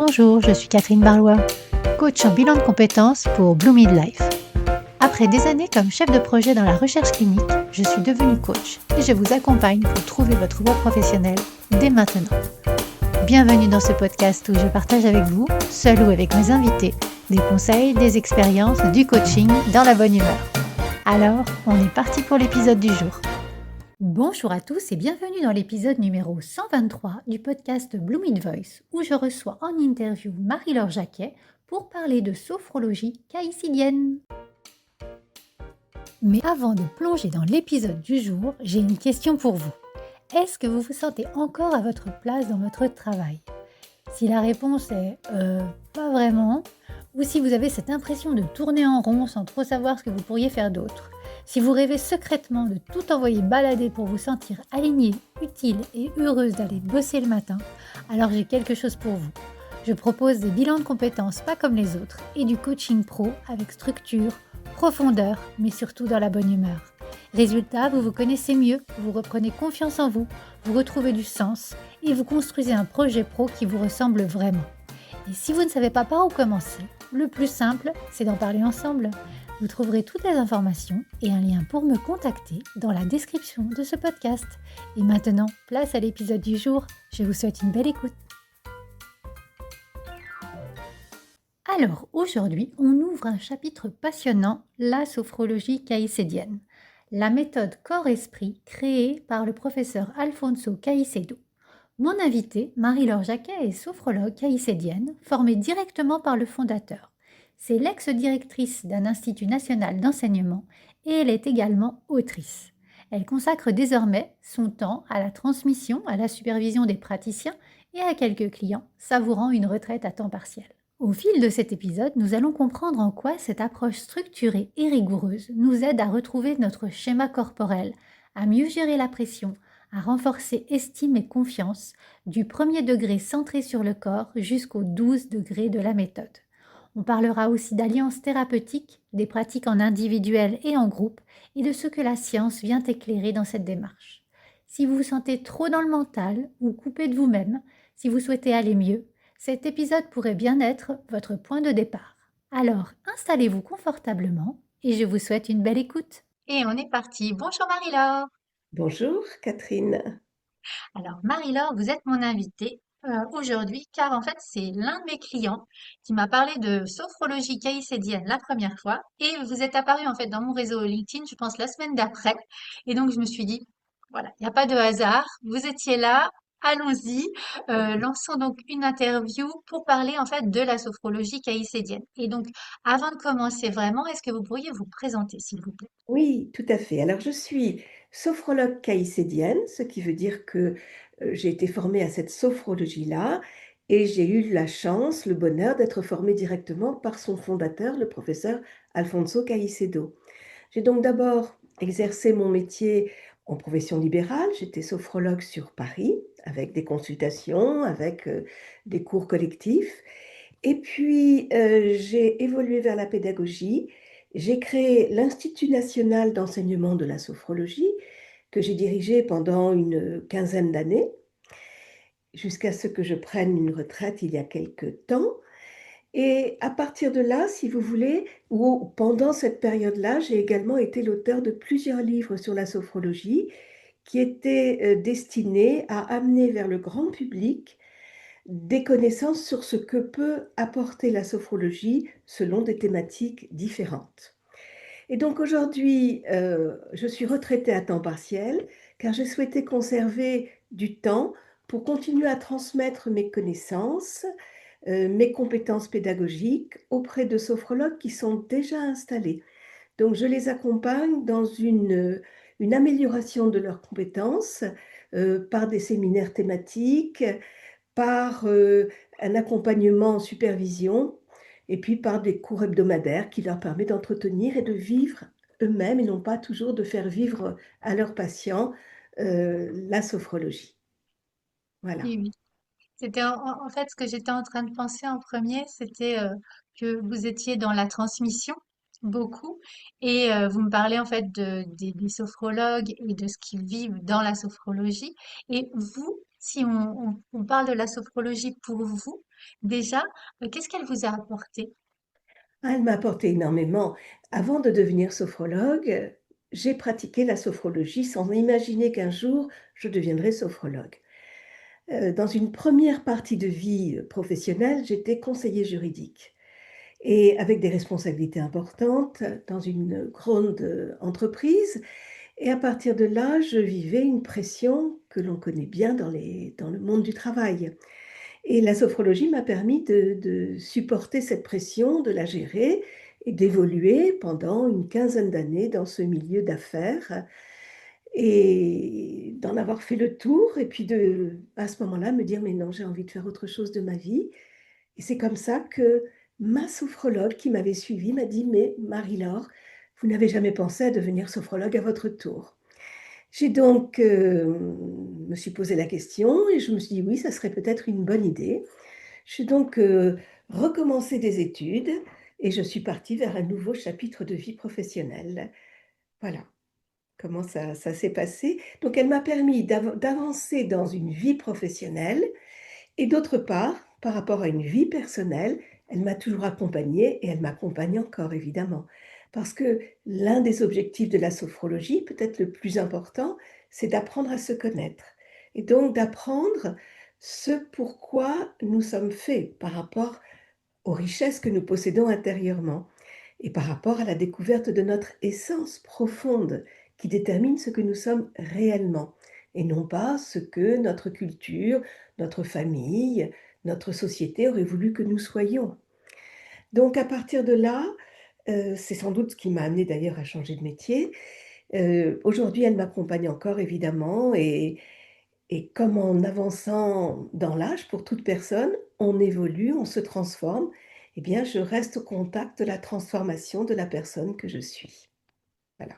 Bonjour, je suis Catherine Barlois, coach en bilan de compétences pour Blue Midlife. Après des années comme chef de projet dans la recherche clinique, je suis devenue coach et je vous accompagne pour trouver votre voie professionnelle dès maintenant. Bienvenue dans ce podcast où je partage avec vous, seul ou avec mes invités, des conseils, des expériences, du coaching dans la bonne humeur. Alors, on est parti pour l'épisode du jour. Bonjour à tous et bienvenue dans l'épisode numéro 123 du podcast Blue Mid Voice où je reçois en interview Marie-Laure Jacquet pour parler de sophrologie caïcidienne. Mais avant de plonger dans l'épisode du jour, j'ai une question pour vous. Est-ce que vous vous sentez encore à votre place dans votre travail ? Si la réponse est pas vraiment, ou si vous avez cette impression de tourner en rond sans trop savoir ce que vous pourriez faire d'autre, si vous rêvez secrètement de tout envoyer balader pour vous sentir alignée, utile et heureuse d'aller bosser le matin, alors j'ai quelque chose pour vous. Je propose des bilans de compétences pas comme les autres et du coaching pro avec structure, profondeur, mais surtout dans la bonne humeur. Résultat, vous vous connaissez mieux, vous reprenez confiance en vous, vous retrouvez du sens et vous construisez un projet pro qui vous ressemble vraiment. Et si vous ne savez pas par où commencer, le plus simple, c'est d'en parler ensemble. Vous trouverez toutes les informations et un lien pour me contacter dans la description de ce podcast. Et maintenant, place à l'épisode du jour. Je vous souhaite une belle écoute. Alors, aujourd'hui, on ouvre un chapitre passionnant, la sophrologie caïcédienne, la méthode corps-esprit créée par le professeur Alfonso Caicedo. Mon invitée, Marie-Laure Jacquet, est sophrologue caïcédienne, formée directement par le fondateur. C'est l'ex-directrice d'un institut national d'enseignement et elle est également autrice. Elle consacre désormais son temps à la transmission, à la supervision des praticiens et à quelques clients, savourant une retraite à temps partiel. Au fil de cet épisode, nous allons comprendre en quoi cette approche structurée et rigoureuse nous aide à retrouver notre schéma corporel, à mieux gérer la pression, à renforcer estime et confiance, du premier degré centré sur le corps jusqu'au 12 degrés de la méthode. On parlera aussi d'alliances thérapeutiques, des pratiques en individuel et en groupe, et de ce que la science vient éclairer dans cette démarche. Si vous vous sentez trop dans le mental ou coupé de vous-même, si vous souhaitez aller mieux, cet épisode pourrait bien être votre point de départ. Alors, installez-vous confortablement et je vous souhaite une belle écoute. Et on est parti. Bonjour Marie-Laure. Bonjour Catherine. Alors Marie-Laure, vous êtes mon invitée aujourd'hui car en fait c'est l'un de mes clients qui m'a parlé de sophrologie caïcédienne la première fois et vous êtes apparu en fait dans mon réseau LinkedIn, je pense la semaine d'après. Et donc je me suis dit, voilà, il n'y a pas de hasard, vous étiez là, allons-y, lançons donc une interview pour parler en fait de la sophrologie caïcédienne. Et donc avant de commencer vraiment, est-ce que vous pourriez vous présenter s'il vous plaît? Oui, tout à fait. Alors je suis sophrologue caïcédienne, ce qui veut dire que j'ai été formée à cette sophrologie-là et j'ai eu la chance, le bonheur d'être formée directement par son fondateur, le professeur Alfonso Caicedo. J'ai donc d'abord exercé mon métier en profession libérale. J'étais sophrologue sur Paris avec des consultations, avec des cours collectifs. Et puis, j'ai évolué vers la pédagogie. J'ai créé l'Institut national d'enseignement de la sophrologie, que j'ai dirigé pendant une quinzaine d'années, jusqu'à ce que je prenne une retraite il y a quelque temps. Et à partir de là, si vous voulez, ou pendant cette période-là, j'ai également été l'auteur de plusieurs livres sur la sophrologie qui étaient destinés à amener vers le grand public des connaissances sur ce que peut apporter la sophrologie selon des thématiques différentes. Et donc aujourd'hui, je suis retraitée à temps partiel car j'ai souhaité conserver du temps pour continuer à transmettre mes connaissances, mes compétences pédagogiques auprès de sophrologues qui sont déjà installés. Donc je les accompagne dans une amélioration de leurs compétences par des séminaires thématiques, par un accompagnement en supervision et puis par des cours hebdomadaires qui leur permettent d'entretenir et de vivre eux-mêmes et non pas toujours de faire vivre à leurs patients la sophrologie. Voilà. Oui, oui. C'était en fait ce que j'étais en train de penser en premier, c'était que vous étiez dans la transmission beaucoup et vous me parlez en fait des sophrologues et de ce qu'ils vivent dans la sophrologie. Et vous, si on parle de la sophrologie pour vous, déjà, qu'est-ce qu'elle vous a apporté? Ah, elle m'a apporté énormément. Avant de devenir sophrologue, j'ai pratiqué la sophrologie sans imaginer qu'un jour je deviendrais sophrologue. Dans une première partie de vie professionnelle, j'étais conseiller juridique et avec des responsabilités importantes dans une grande entreprise. Et à partir de là, je vivais une pression que l'on connaît bien dans le monde du travail. Et la sophrologie m'a permis de supporter cette pression, de la gérer et d'évoluer pendant une quinzaine d'années dans ce milieu d'affaires et d'en avoir fait le tour et puis à ce moment-là, me dire: «Mais non, j'ai envie de faire autre chose de ma vie». Et c'est comme ça que ma sophrologue qui m'avait suivie m'a dit: «Mais Marie-Laure, vous n'avez jamais pensé à devenir sophrologue à votre tour?» J'ai donc, me suis posé la question et je me suis dit: «Oui, ça serait peut-être une bonne idée». J'ai donc, recommencé des études et je suis partie vers un nouveau chapitre de vie professionnelle. Voilà comment ça s'est passé. Donc elle m'a permis d'avancer dans une vie professionnelle et d'autre part, par rapport à une vie personnelle, elle m'a toujours accompagnée et elle m'accompagne encore évidemment. Parce que l'un des objectifs de la sophrologie, peut-être le plus important, c'est d'apprendre à se connaître et donc d'apprendre ce pourquoi nous sommes faits par rapport aux richesses que nous possédons intérieurement et par rapport à la découverte de notre essence profonde qui détermine ce que nous sommes réellement et non pas ce que notre culture, notre famille, notre société aurait voulu que nous soyons. Donc à partir de là, c'est sans doute ce qui m'a amené d'ailleurs à changer de métier. Aujourd'hui, elle m'accompagne encore évidemment et comme en avançant dans l'âge, pour toute personne, on évolue, on se transforme, eh bien, je reste au contact de la transformation de la personne que je suis. Voilà.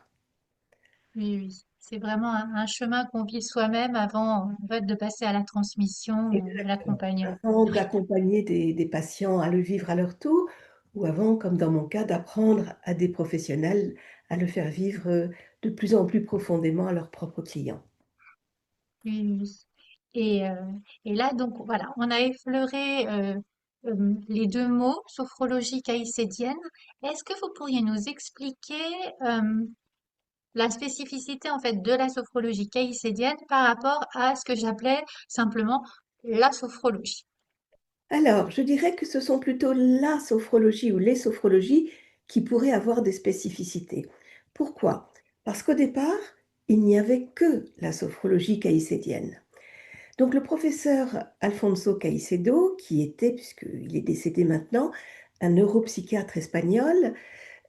Oui, oui. C'est vraiment un chemin qu'on vit soi-même avant, en fait, de passer à la transmission ou à Exactement. l'accompagnement. Avant d'accompagner des patients à le vivre à leur tour ou avant, comme dans mon cas, d'apprendre à des professionnels à le faire vivre, de plus en plus profondément à leurs propres clients. Oui, oui, oui. Et là, donc, voilà, on a effleuré les deux mots, sophrologie caïcédienne. Est-ce que vous pourriez nous expliquer la spécificité, en fait, de la sophrologie caïcédienne par rapport à ce que j'appelais simplement la sophrologie? Alors, je dirais que ce sont plutôt la sophrologie ou les sophrologies qui pourraient avoir des spécificités. Pourquoi? Parce qu'au départ, il n'y avait que la sophrologie caïcédienne. Donc le professeur Alfonso Caicedo, qui était, puisqu'il est décédé maintenant, un neuropsychiatre espagnol,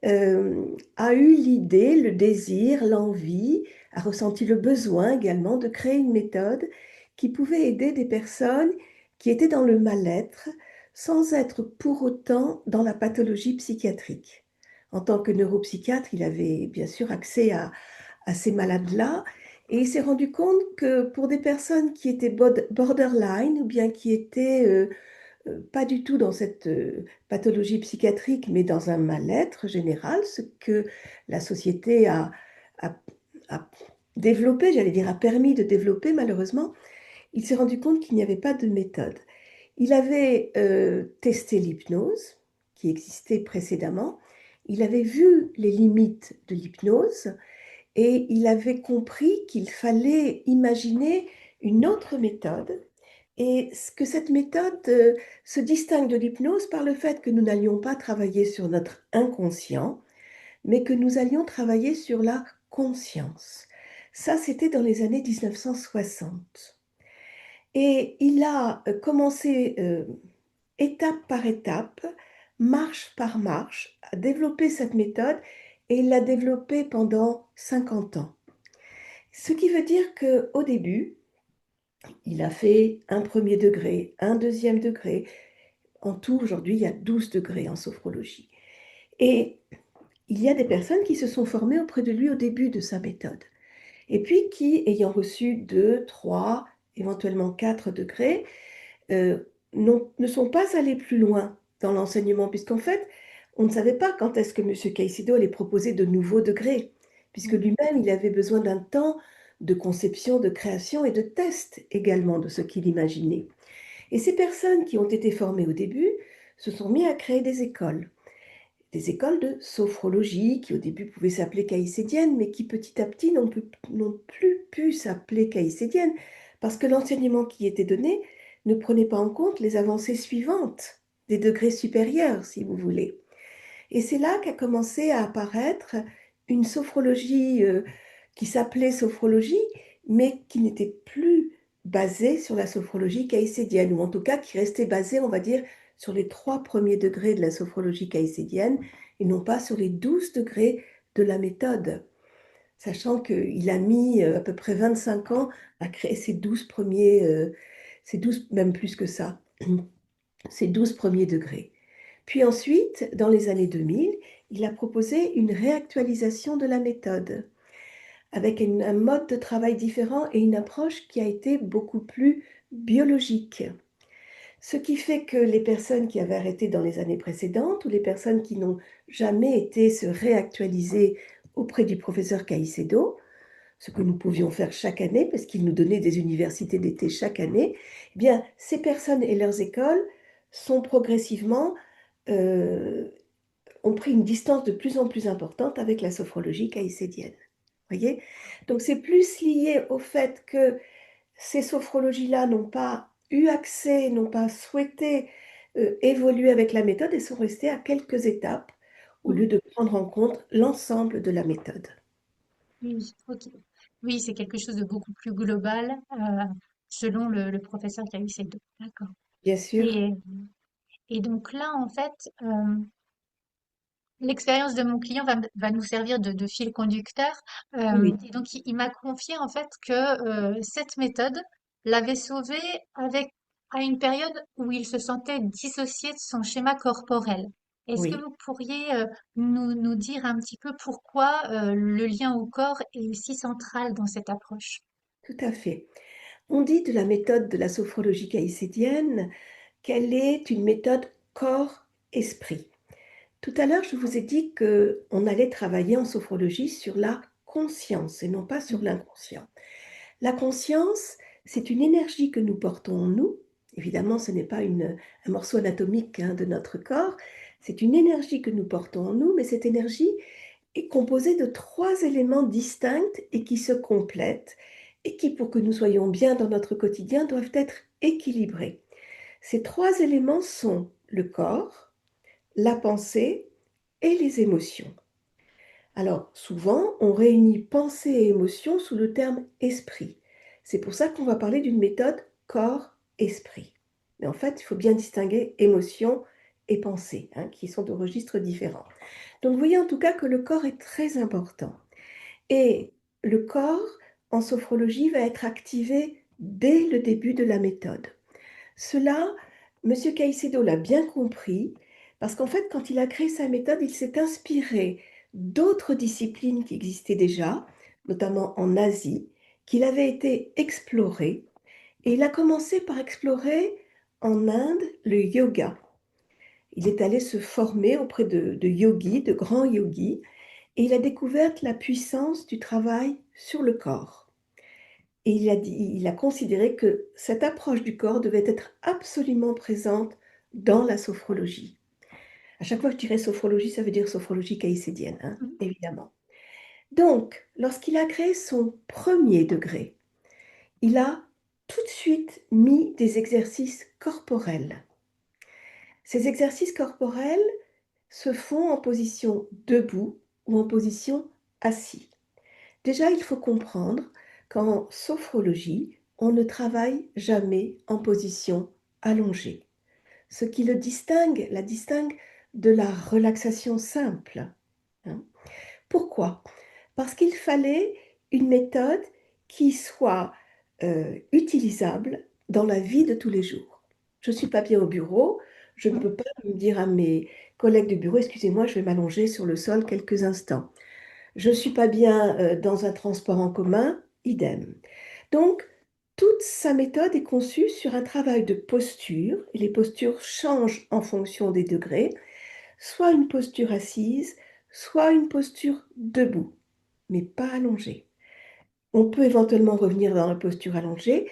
a eu l'idée, le désir, l'envie, a ressenti le besoin également de créer une méthode qui pouvait aider des personnes qui étaient dans le mal-être, sans être pour autant dans la pathologie psychiatrique. En tant que neuropsychiatre, il avait bien sûr accès à ces malades-là et il s'est rendu compte que pour des personnes qui étaient borderline ou bien qui étaient, pas du tout dans cette, pathologie psychiatrique, mais dans un mal-être général, ce que la société a a développé, j'allais dire, a permis de développer malheureusement, il s'est rendu compte qu'il n'y avait pas de méthode. Il avait, testé l'hypnose, qui existait précédemment. Il avait vu les limites de l'hypnose et il avait compris qu'il fallait imaginer une autre méthode et ce que cette méthode, se distingue de l'hypnose par le fait que nous n'allions pas travailler sur notre inconscient, mais que nous allions travailler sur la conscience. Ça, c'était dans les années 1960 et il a, commencé, étape par étape, marche par marche, à développer cette méthode et il l'a développée pendant 50 ans. Ce qui veut dire qu'au début, il a fait un premier degré, un deuxième degré. En tout, aujourd'hui, il y a 12 degrés en sophrologie et il y a des personnes qui se sont formées auprès de lui au début de sa méthode et puis qui, ayant reçu 2, 3, éventuellement 4 degrés, ne sont pas allés plus loin dans l'enseignement puisqu'en fait, on ne savait pas quand est-ce que monsieur Caicedo allait proposer de nouveaux degrés puisque Mm. lui-même, il avait besoin d'un temps de conception, de création et de test également de ce qu'il imaginait. Et ces personnes qui ont été formées au début se sont mis à créer des écoles de sophrologie qui au début pouvaient s'appeler caïcédiennes, mais qui petit à petit n'ont plus pu s'appeler caïcédiennes parce que l'enseignement qui était donné ne prenait pas en compte les avancées suivantes, des degrés supérieurs, si vous voulez. Et c'est là qu'a commencé à apparaître une sophrologie qui s'appelait sophrologie, mais qui n'était plus basée sur la sophrologie caïcédienne, ou en tout cas qui restait basée, on va dire, sur les 3 premiers degrés de la sophrologie caïcédienne, et non pas sur les 12 degrés de la méthode, sachant qu'il a mis à peu près 25 ans à créer ces 12 premiers, ces 12, même plus que ça, ces 12 premiers degrés. Puis ensuite, dans les années 2000, il a proposé une réactualisation de la méthode, avec un mode de travail différent et une approche qui a été beaucoup plus biologique. Ce qui fait que les personnes qui avaient arrêté dans les années précédentes ou les personnes qui n'ont jamais été se réactualiser auprès du professeur Caicedo, ce que nous pouvions faire chaque année parce qu'il nous donnait des universités d'été chaque année, eh bien, ces personnes et leurs écoles sont progressivement euh, ont pris une distance de plus en plus importante avec la sophrologie caïcédienne. Voyez? Donc c'est plus lié au fait que ces sophrologies-là n'ont pas eu accès, n'ont pas souhaité évoluer avec la méthode et sont restées à quelques étapes au lieu de prendre en compte l'ensemble de la méthode. Oui, ok. Oui, c'est quelque chose de beaucoup plus global, selon le professeur qui a eu ces deux. D'accord. Bien sûr, Et, et donc là, en fait, l'expérience de mon client va nous servir de fil conducteur. oui, Et donc, il m'a confié en fait que cette méthode l'avait sauvé à une période où il se sentait dissocié de son schéma corporel. Est-ce que oui, vous pourriez nous dire un petit peu pourquoi le lien au corps est aussi central dans cette approche? tout à fait. On dit de la méthode de la sophrologie caïcédienne qu'elle est une méthode corps-esprit. Tout à l'heure, je vous ai dit qu'on allait travailler en sophrologie sur la conscience et non pas sur l'inconscient. La conscience, c'est une énergie que nous portons en nous. Évidemment, ce n'est pas un morceau anatomique de notre corps, c'est une énergie que nous portons en nous, mais cette énergie est composée de 3 éléments distincts et qui se complètent et qui, pour que nous soyons bien dans notre quotidien, doivent être équilibrés. Ces 3 éléments sont le corps, la pensée et les émotions. Alors, souvent, on réunit pensée et émotion sous le terme esprit. C'est pour ça qu'on va parler d'une méthode corps-esprit. Mais en fait, il faut bien distinguer émotion et pensée, qui sont de registres différents. Donc, vous voyez en tout cas que le corps est très important. Et le corps, en sophrologie, va être activé dès le début de la méthode. Cela, M. Caicedo l'a bien compris, parce qu'en fait, quand il a créé sa méthode, il s'est inspiré d'autres disciplines qui existaient déjà, notamment en Asie, qu'il avait été exploré, et il a commencé par explorer en Inde le yoga. Il est allé se former auprès de yogis, de grands yogis, et il a découvert la puissance du travail sur le corps. Et il a considéré que cette approche du corps devait être absolument présente dans la sophrologie. À chaque fois que je dirais sophrologie, ça veut dire sophrologie caïcédienne, Mhm. évidemment. Donc, lorsqu'il a créé son premier degré, il a tout de suite mis des exercices corporels. Ces exercices corporels se font en position debout ou en position assis. Déjà, il faut comprendre qu'en sophrologie, on ne travaille jamais en position allongée, ce qui la distingue de la relaxation simple. hein. Pourquoi? Parce qu'il fallait une méthode qui soit utilisable dans la vie de tous les jours. Je ne suis pas bien au bureau, je ne peux pas me dire à mes collègues du bureau, excusez-moi, je vais m'allonger sur le sol quelques instants. Je ne suis pas bien dans un transport en commun, idem. Donc, toute sa méthode est conçue sur un travail de posture, et les postures changent en fonction des degrés, soit une posture assise, soit une posture debout, mais pas allongée. On peut éventuellement revenir dans la posture allongée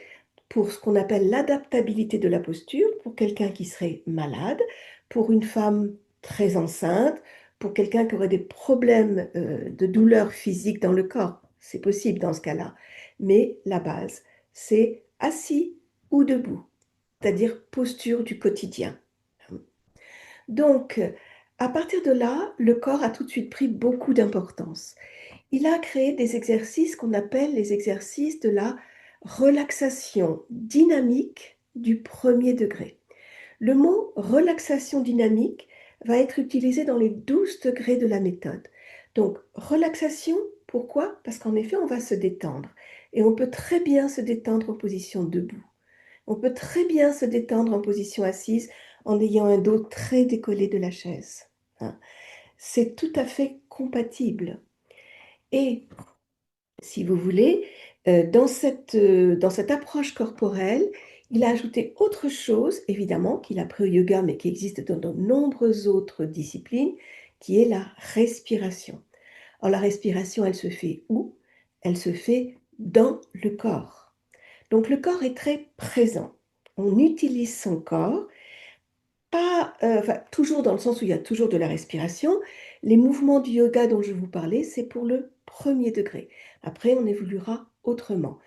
pour ce qu'on appelle l'adaptabilité de la posture, pour quelqu'un qui serait malade, pour une femme très enceinte, pour quelqu'un qui aurait des problèmes de douleur physique dans le corps. C'est possible dans ce cas-là. Mais la base, c'est assis ou debout, c'est-à-dire posture du quotidien. Donc, à partir de là, le corps a tout de suite pris beaucoup d'importance. Il a créé des exercices qu'on appelle les exercices de la relaxation dynamique du premier degré. Le mot relaxation dynamique va être utilisé dans les 12 degrés de la méthode. Donc, relaxation, pourquoi? Parce qu'en effet, on va se détendre. Et on peut très bien se détendre en position debout. On peut très bien se détendre en position assise en ayant un dos très décollé de la chaise, hein. C'est tout à fait compatible. Et si vous voulez, dans cette approche corporelle, il a ajouté autre chose, évidemment, qu'il a pris au yoga, mais qui existe dans de nombreuses autres disciplines, qui est la respiration. Alors la respiration, elle se fait où? Elle se fait dans le corps. Donc le corps est très présent. On utilise son corps, pas, enfin, toujours dans le sens où il y a toujours de la respiration. Les mouvements du yoga dont je vous parlais, c'est pour le premier degré. Après, on évoluera autrement.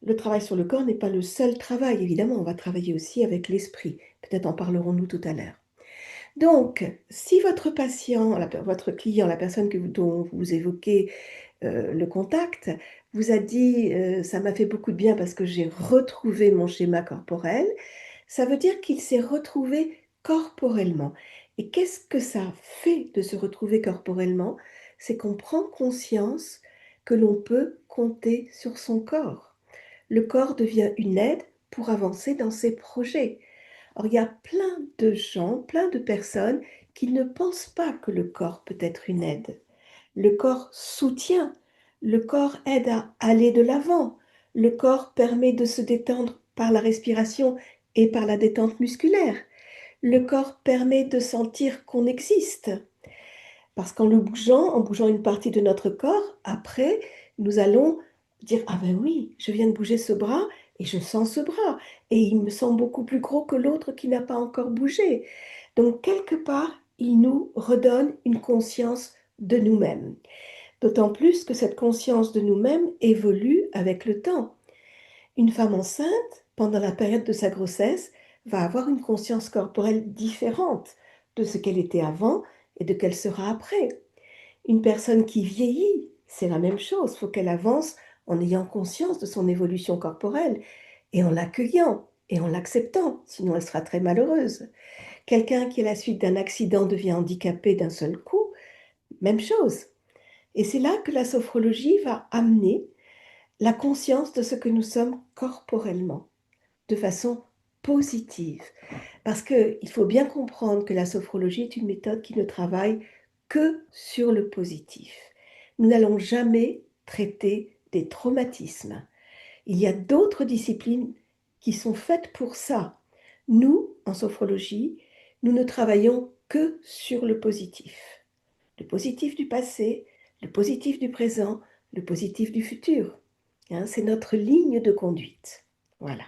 Le travail sur le corps n'est pas le seul travail, évidemment, on va travailler aussi avec l'esprit. Peut-être en parlerons-nous tout à l'heure. Donc, si votre patient, votre client, la personne dont vous évoquez le contact, vous a dit ça m'a fait beaucoup de bien parce que j'ai retrouvé mon schéma corporel, ça veut dire qu'il s'est retrouvé corporellement. Et qu'est-ce que ça fait de se retrouver corporellement? C'est qu'on prend conscience que l'on peut compter sur son corps. Le corps devient une aide pour avancer dans ses projets. Or, il y a plein de gens, plein de personnes qui ne pensent pas que le corps peut être une aide. Le corps soutient, le corps aide à aller de l'avant, le corps permet de se détendre par la respiration et par la détente musculaire. Le corps permet de sentir qu'on existe. Parce qu'en le bougeant, en bougeant une partie de notre corps, après, nous allons dire: «Ah ben oui, je viens de bouger ce bras et je sens ce bras et il me semble beaucoup plus gros que l'autre qui n'a pas encore bougé». Donc quelque part, il nous redonne une conscience de nous-mêmes. D'autant plus que cette conscience de nous-mêmes évolue avec le temps. Une femme enceinte, pendant la période de sa grossesse, va avoir une conscience corporelle différente de ce qu'elle était avant et de qu'elle sera après. Une personne qui vieillit, c'est la même chose, il faut qu'elle avance en ayant conscience de son évolution corporelle et en l'accueillant et en l'acceptant, sinon elle sera très malheureuse. Quelqu'un qui, à la suite d'un accident, devient handicapé d'un seul coup, même chose. Et c'est là que la sophrologie va amener la conscience de ce que nous sommes corporellement, de façon positive. Parce qu'il faut bien comprendre que la sophrologie est une méthode qui ne travaille que sur le positif. Nous n'allons jamais traiter des traumatismes. Il y a d'autres disciplines qui sont faites pour ça. Nous, en sophrologie, nous ne travaillons que sur le positif. Le positif du passé, le positif du présent, le positif du futur. Hein, c'est notre ligne de conduite. Voilà.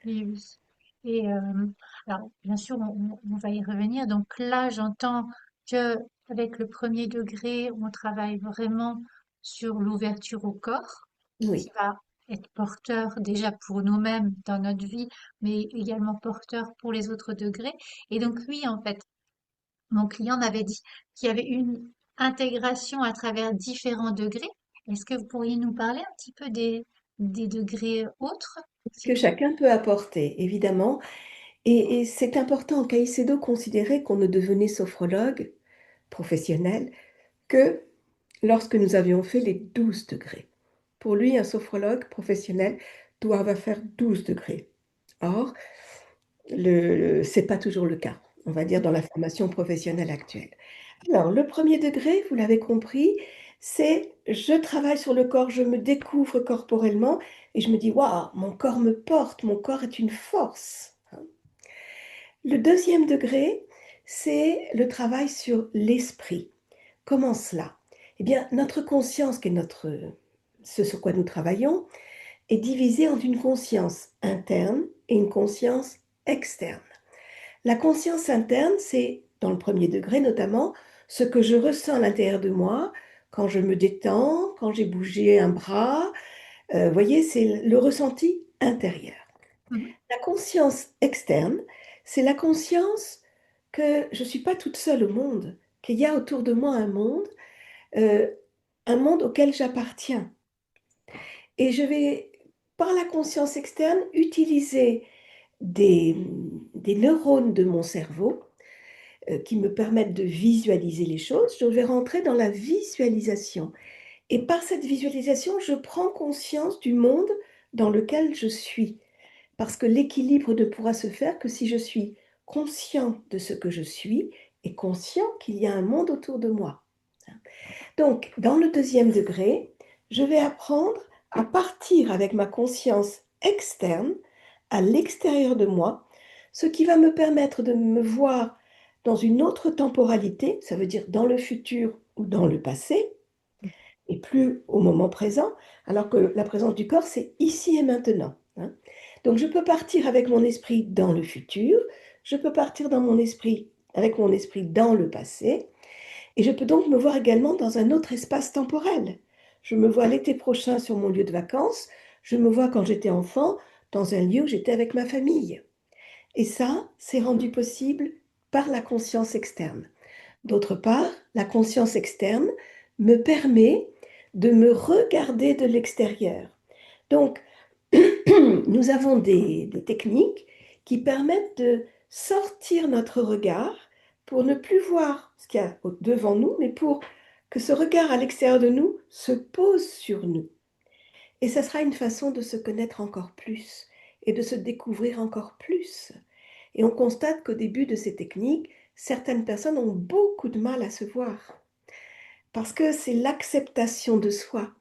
Oui, oui. Et alors, bien sûr, on va y revenir. Donc là, j'entends que avec le premier degré, on travaille vraiment sur l'ouverture au corps, qui Oui. va être porteur déjà pour nous-mêmes dans notre vie, mais également porteur pour les autres degrés. Et donc oui, en fait, mon client m'avait dit qu'il y avait une intégration à travers différents degrés. Est-ce que vous pourriez nous parler un petit peu des degrés autres, Que s'il vous plaît? chacun peut apporter, évidemment. Et c'est important, Caicedo considérait qu'on ne devenait sophrologue professionnel que lorsque nous avions fait les 12 degrés. Pour lui, un sophrologue professionnel doit faire 12 degrés. Or, ce n'est pas toujours le cas, on va dire, dans la formation professionnelle actuelle. Alors, le premier degré, vous l'avez compris, c'est je travaille sur le corps, je me découvre corporellement et je me dis, waouh, mon corps me porte, mon corps est une force. Le deuxième degré, c'est le travail sur l'esprit. Comment cela? Eh bien, notre conscience, qui est notre ce sur quoi nous travaillons, est divisé en une conscience interne et une conscience externe. La conscience interne, c'est, dans le premier degré notamment, ce que je ressens à l'intérieur de moi quand je me détends, quand j'ai bougé un bras. Vous voyez, c'est le ressenti intérieur. Mhm. La conscience externe, c'est la conscience que je ne suis pas toute seule au monde, qu'il y a autour de moi euh, un monde auquel j'appartiens. Et je vais, par la conscience externe, utiliser des, des neurones de mon cerveau qui me permettent de visualiser les choses. Je vais rentrer dans la visualisation. Et par cette visualisation, je prends conscience du monde dans lequel je suis. Parce que l'équilibre ne pourra se faire que si je suis conscient de ce que je suis et conscient qu'il y a un monde autour de moi. Donc, dans le deuxième degré, je vais apprendre à partir avec ma conscience externe à l'extérieur de moi, ce qui va me permettre de me voir dans une autre temporalité, ça veut dire dans le futur ou dans le passé, et plus au moment présent, alors que la présence du corps, c'est ici et maintenant, hein. Donc je peux partir avec mon esprit dans le futur, je peux partir dans mon esprit, avec mon esprit dans le passé, et je peux donc me voir également dans un autre espace temporel. Je me vois l'été prochain sur mon lieu de vacances, je me vois quand j'étais enfant dans un lieu où j'étais avec ma famille. Et ça, c'est rendu possible par la conscience externe. D'autre part, la conscience externe me permet de me regarder de l'extérieur. Donc, nous avons des techniques qui permettent de sortir notre regard pour ne plus voir ce qu'il y a devant nous, mais pour que ce regard à l'extérieur de nous se pose sur nous. Et ça sera une façon de se connaître encore plus et de se découvrir encore plus. Et on constate qu'au début de ces techniques, certaines personnes ont beaucoup de mal à se voir parce que c'est l'acceptation de soi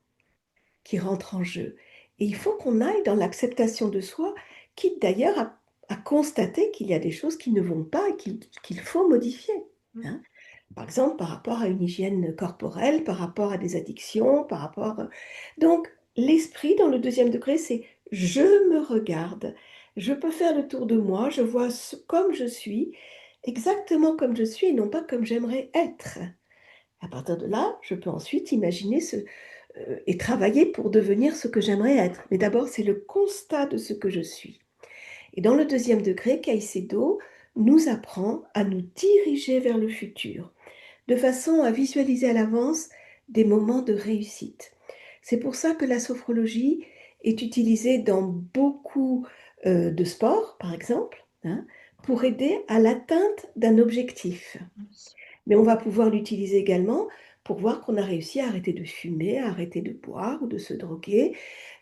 qui rentre en jeu. Et il faut qu'on aille dans l'acceptation de soi, quitte d'ailleurs à constater qu'il y a des choses qui ne vont pas et qu'il faut modifier, hein. Par exemple, par rapport à une hygiène corporelle, par rapport à des addictions, par rapport... Donc, l'esprit, dans le deuxième degré, c'est je me regarde, je peux faire le tour de moi, je vois comme je suis, exactement comme je suis et non pas comme j'aimerais être. À partir de là, je peux ensuite imaginer et travailler pour devenir ce que j'aimerais être. Mais d'abord, c'est le constat de ce que je suis. Et dans le deuxième degré, Caicedo nous apprend à nous diriger vers le futur, de façon à visualiser à l'avance des moments de réussite. C'est pour ça que la sophrologie est utilisée dans beaucoup de sports, par exemple, hein, pour aider à l'atteinte d'un objectif. Mais on va pouvoir l'utiliser également pour voir qu'on a réussi à arrêter de fumer, à arrêter de boire ou de se droguer,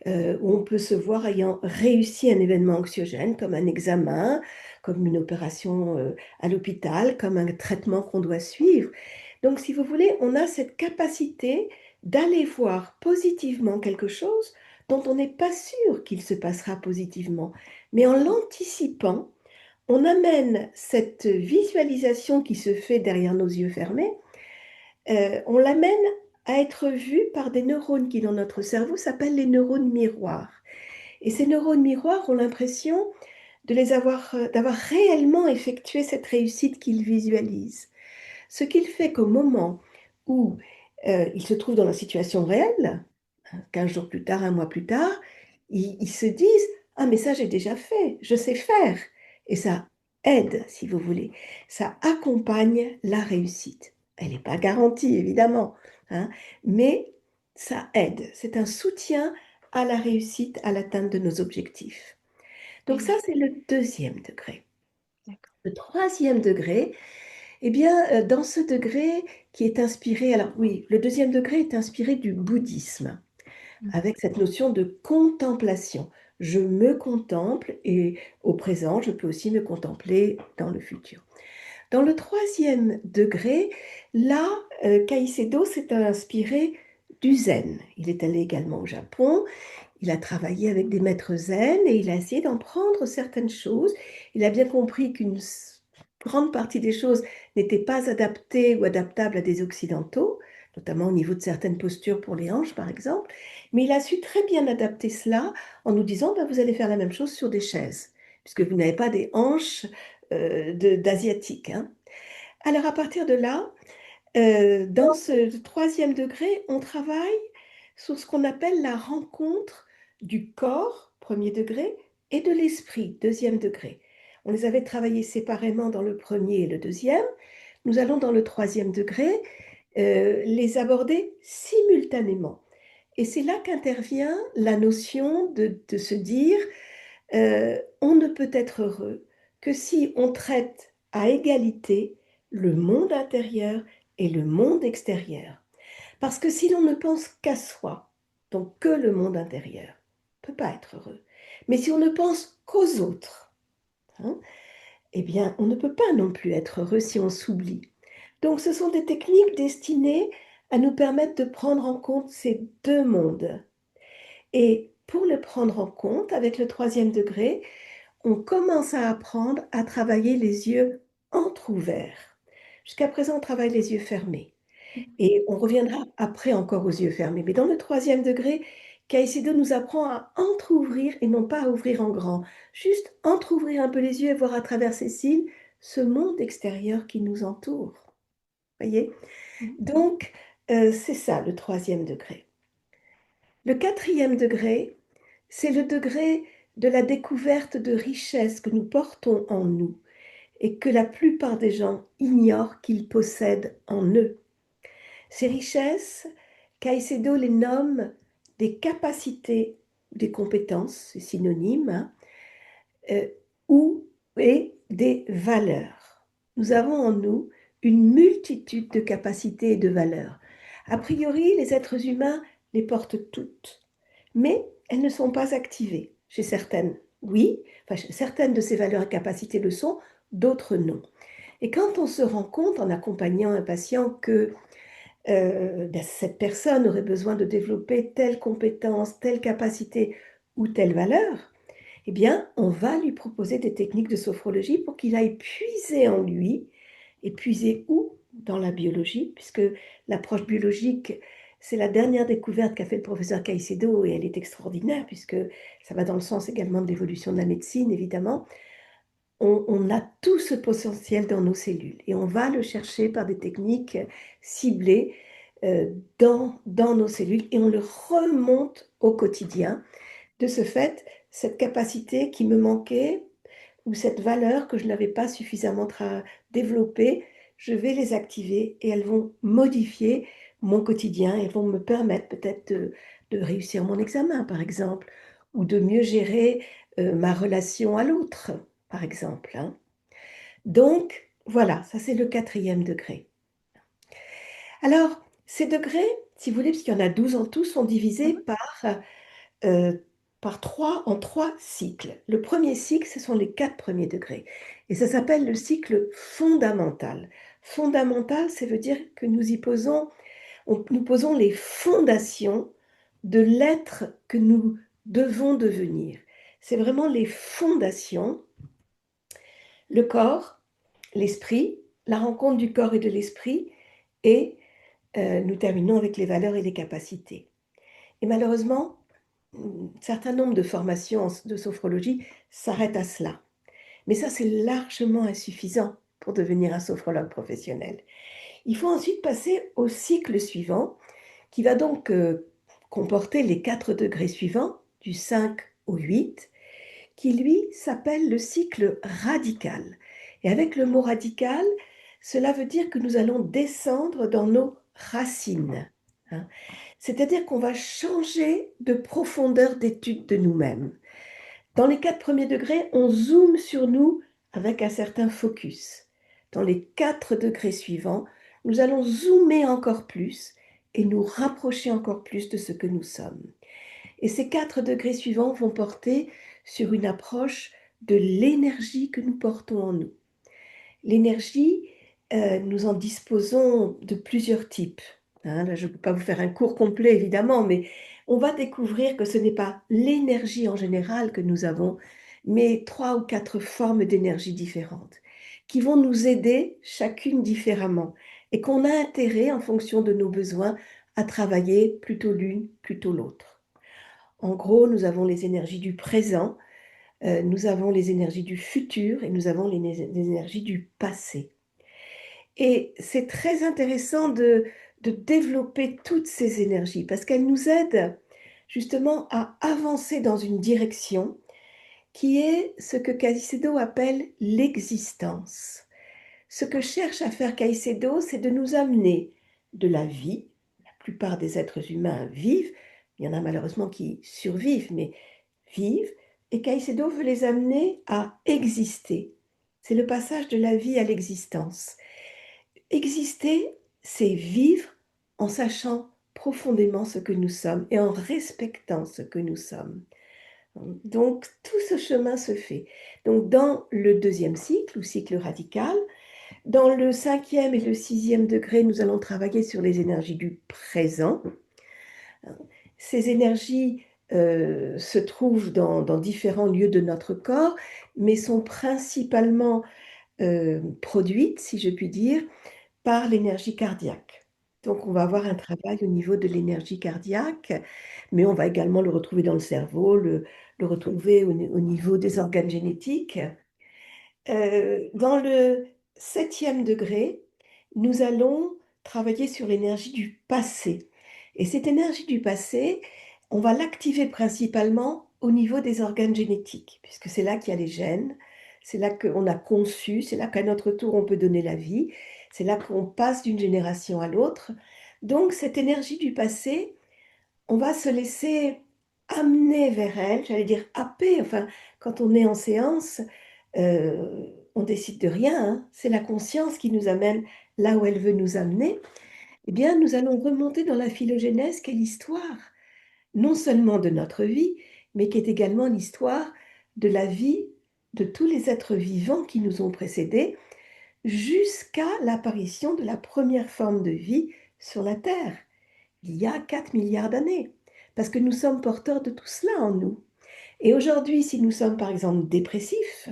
où on peut se voir ayant réussi un événement anxiogène comme un examen, comme une opération à l'hôpital, comme un traitement qu'on doit suivre. Donc, si vous voulez, on a cette capacité d'aller voir positivement quelque chose dont on n'est pas sûr qu'il se passera positivement. Mais en l'anticipant, on amène cette visualisation qui se fait derrière nos yeux fermés, on l'amène à être vue par des neurones qui, dans notre cerveau, s'appellent les neurones miroirs. Et ces neurones miroirs ont l'impression d'avoir réellement effectué cette réussite qu'ils visualisent. Ce qu'il fait qu'au moment où ils se trouvent dans la situation réelle, 15 jours plus tard, un mois plus tard, ils se disent: «Ah mais ça j'ai déjà fait, je sais faire». Et ça aide, si vous voulez, ça accompagne la réussite. Elle n'est pas garantie évidemment, hein, mais ça aide. C'est un soutien à la réussite, à l'atteinte de nos objectifs. Donc ça, Et c'est le deuxième degré. d'accord. Le troisième degré, eh bien, dans ce degré qui est inspiré, alors oui, le deuxième degré est inspiré du bouddhisme, Mhm. avec cette notion de contemplation. Je me contemple et au présent, je peux aussi me contempler dans le futur. Dans le troisième degré, là, Caicedo s'est inspiré du zen. Il est allé également au Japon, il a travaillé avec des maîtres zen et il a essayé d'en prendre certaines choses. Il a bien compris grande partie des choses n'étaient pas adaptées ou adaptables à des occidentaux, notamment au niveau de certaines postures pour les hanches, par exemple. Mais il a su très bien adapter cela en nous disant, ben, vous allez faire la même chose sur des chaises, puisque vous n'avez pas des hanches d'asiatiques, hein. Alors à partir de là, dans ce troisième degré, on travaille sur ce qu'on appelle la rencontre du corps, premier degré, et de l'esprit, deuxième degré. On les avait travaillés séparément dans le premier et le deuxième. Nous allons dans le troisième degré les aborder simultanément. Et c'est là qu'intervient la notion de se dire, on ne peut être heureux que si on traite à égalité le monde intérieur et le monde extérieur. Parce que si l'on ne pense qu'à soi, donc que le monde intérieur, on ne peut pas être heureux. Mais si on ne pense qu'aux autres, hein, eh bien, on ne peut pas non plus être heureux si on s'oublie. Donc, ce sont des techniques destinées à nous permettre de prendre en compte ces deux mondes. Et pour le prendre en compte, avec le troisième degré, on commence à apprendre à travailler les yeux entr'ouverts. Jusqu'à présent, on travaille les yeux fermés. Et on reviendra après encore aux yeux fermés. Mais dans le troisième degré, Caicedo nous apprend à entr'ouvrir et non pas à ouvrir en grand. Juste entr'ouvrir un peu les yeux et voir à travers ces cils ce monde extérieur qui nous entoure. Voyez? Donc, c'est ça le troisième degré. Le quatrième degré, c'est le degré de la découverte de richesses que nous portons en nous et que la plupart des gens ignorent qu'ils possèdent en eux. Ces richesses, Caicedo les nomme des capacités, des compétences, c'est synonyme, hein, ou et des valeurs. Nous avons en nous une multitude de capacités et de valeurs. A priori, les êtres humains les portent toutes, mais elles ne sont pas activées. Chez certaines, oui, enfin, certaines de ces valeurs et capacités le sont, d'autres non. Et quand on se rend compte en accompagnant un patient que cette personne aurait besoin de développer telle compétence, telle capacité ou telle valeur, eh bien, on va lui proposer des techniques de sophrologie pour qu'il aille puiser en lui. Et puiser où? Dans la biologie, puisque l'approche biologique, c'est la dernière découverte qu'a fait le professeur Caicedo et elle est extraordinaire, puisque ça va dans le sens également de l'évolution de la médecine, évidemment. On a tout ce potentiel dans nos cellules et on va le chercher par des techniques ciblées dans nos cellules et on le remonte au quotidien. De ce fait, cette capacité qui me manquait ou cette valeur que je n'avais pas suffisamment développée, je vais les activer et elles vont modifier mon quotidien. Elles vont me permettre peut-être de réussir mon examen, par exemple, ou de mieux gérer ma relation à l'autre, par exemple, hein. Donc, voilà, ça c'est le quatrième degré. Alors, ces degrés, si vous voulez, puisqu'il y en a 12 en tout, sont divisés euh, en trois cycles. Le premier cycle, ce sont les 4 premiers degrés. Et ça s'appelle le cycle fondamental. Fondamental, ça veut dire que nous posons les fondations de l'être que nous devons devenir. C'est vraiment les fondations, le corps, l'esprit, la rencontre du corps et de l'esprit, et nous terminons avec les valeurs et les capacités. Et malheureusement, un certain nombre de formations de sophrologie s'arrêtent à cela. Mais ça, c'est largement insuffisant pour devenir un sophrologue professionnel. Il faut ensuite passer au cycle suivant, qui va donc comporter les 4 degrés suivants, du 5 au 8, qui lui s'appelle le cycle radical. Et avec le mot radical, cela veut dire que nous allons descendre dans nos racines, hein. C'est-à-dire qu'on va changer de profondeur d'étude de nous-mêmes. Dans les 4 premiers degrés, on zoome sur nous avec un certain focus. Dans les 4 degrés suivants, nous allons zoomer encore plus et nous rapprocher encore plus de ce que nous sommes. Et ces 4 degrés suivants vont porter sur une approche de l'énergie que nous portons en nous. L'énergie, nous en disposons de plusieurs types, hein. Là, je ne peux pas vous faire un cours complet, évidemment, mais on va découvrir que ce n'est pas l'énergie en général que nous avons, mais 3 ou 4 formes d'énergie différentes qui vont nous aider chacune différemment. et qu'on a intérêt, en fonction de nos besoins, à travailler plutôt l'une, plutôt l'autre. En gros, nous avons les énergies du présent, nous avons les énergies du futur et nous avons les énergies du passé. Et c'est très intéressant de développer toutes ces énergies parce qu'elles nous aident justement à avancer dans une direction qui est ce que Caicedo appelle l'existence. Ce que cherche à faire Caicedo, c'est de nous amener de la vie. La plupart des êtres humains vivent, il y en a malheureusement qui survivent, mais vivent, et Caicedo veut les amener à exister. C'est le passage de la vie à l'existence. Exister, c'est vivre en sachant profondément ce que nous sommes et en respectant ce que nous sommes. Donc, tout ce chemin se fait. Donc, dans le deuxième cycle, ou cycle radical, dans le cinquième et le sixième degré, nous allons travailler sur les énergies du présent. Ces énergies se trouvent dans différents lieux de notre corps, mais sont principalement produites, si je puis dire, par l'énergie cardiaque. Donc, on va avoir un travail au niveau de l'énergie cardiaque, mais on va également le retrouver dans le cerveau, le retrouver au niveau des organes génétiques. Dans le septième degré, nous allons travailler sur l'énergie du passé. Et cette énergie du passé, on va l'activer principalement au niveau des organes génétiques, puisque c'est là qu'il y a les gènes, c'est là qu'on a conçu, c'est là qu'à notre tour on peut donner la vie, c'est là qu'on passe d'une génération à l'autre. Donc cette énergie du passé, on va se laisser amener vers elle, j'allais dire happer, enfin, quand on est en séance, on décide de rien, hein. C'est la conscience qui nous amène là où elle veut nous amener. Eh bien, nous allons remonter dans la phylogénèse, qui est l'histoire, non seulement de notre vie, mais qui est également l'histoire de la vie de tous les êtres vivants qui nous ont précédés, jusqu'à l'apparition de la première forme de vie sur la Terre, il y a 4 milliards d'années, parce que nous sommes porteurs de tout cela en nous. Et aujourd'hui, si nous sommes par exemple dépressifs,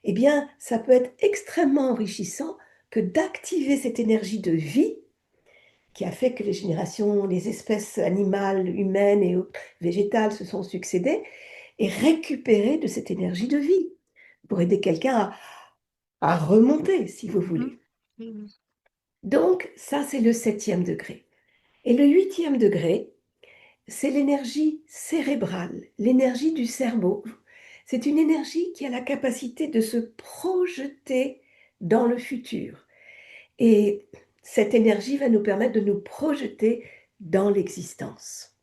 eh bien, ça peut être extrêmement enrichissant que d'activer cette énergie de vie qui a fait que les générations, les espèces animales, humaines et végétales se sont succédées, et récupérer de cette énergie de vie pour aider quelqu'un à remonter, si vous Mhm. voulez. Oui, oui. Donc, ça, c'est le septième degré. Et le huitième degré, c'est l'énergie cérébrale, l'énergie du cerveau. C'est une énergie qui a la capacité de se projeter dans le futur. Et cette énergie va nous permettre de nous projeter dans l'existence.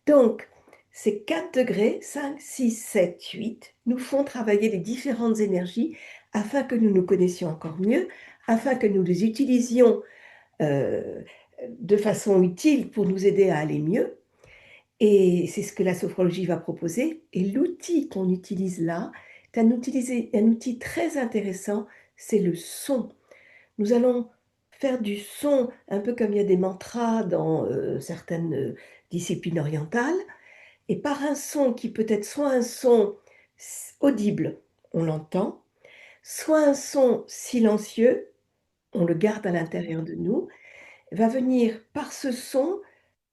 Donc, ces 4 degrés, 5, 6, 7, 8, nous font travailler les différentes énergies afin que nous nous connaissions encore mieux, afin que nous les utilisions euh, de façon utile pour nous aider à aller mieux. Et c'est ce que la sophrologie va proposer. Et l'outil qu'on utilise là est un outil très intéressant, c'est le son. Nous allons faire du son, un peu comme il y a des mantras dans certaines disciplines orientales, et par un son qui peut être soit un son audible, on l'entend, soit un son silencieux, on le garde à l'intérieur de nous, va venir par ce son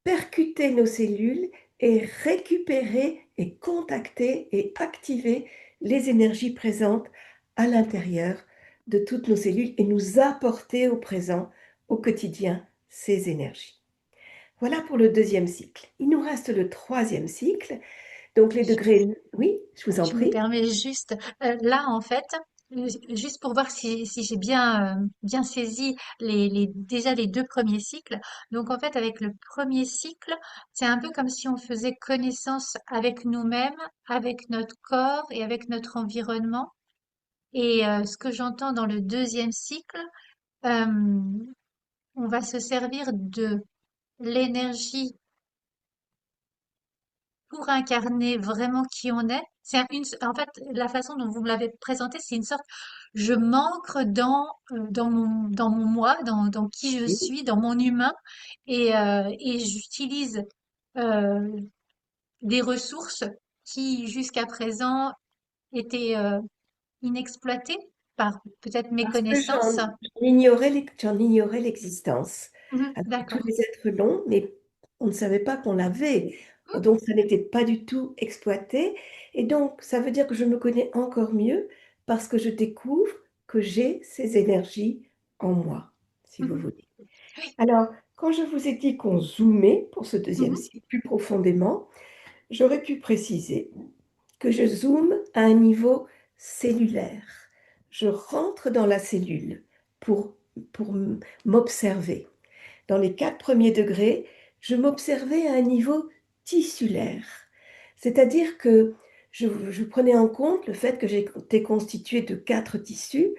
percuter nos cellules et récupérer et contacter et activer les énergies présentes à l'intérieur de toutes nos cellules et nous apporter au présent, au quotidien, ces énergies. Voilà pour le deuxième cycle. Il nous reste le troisième cycle. Donc les degrés, oui, je vous en Je me prie. permets juste, là, en fait, juste pour voir si j'ai bien, bien saisi déjà les deux premiers cycles. Donc, en fait, avec le premier cycle, c'est un peu comme si on faisait connaissance avec nous-mêmes, avec notre corps et avec notre environnement. Et ce que j'entends dans le deuxième cycle, euh, on va se servir de l'énergie pour incarner vraiment qui on est. En fait, la façon dont vous me l'avez présenté, c'est une sorte, je m'ancre dans mon moi, dans qui je Oui, suis, dans mon humain, et j'utilise euh, des ressources qui jusqu'à présent étaient inexploitées. par peut-être Parce que méconnaissance? j'en ignorais l'existence. Mhm, Alors que tous d'accord. les êtres l'ont, mais on ne savait pas qu'on l'avait. Donc, ça n'était pas du tout exploité. Et donc, ça veut dire que je me connais encore mieux parce que je découvre que j'ai ces énergies en moi, si vous Mhm, voulez. oui. Alors, quand je vous ai dit qu'on zoomait pour ce deuxième Mhm, cycle plus profondément, j'aurais pu préciser que je zoome à un niveau cellulaire. Je rentre dans la cellule pour, pour m'observer. Dans les 4 premiers degrés, je m'observais à un niveau tissulaire. C'est-à-dire que je prenais en compte le fait que j'étais constituée de 4 tissus,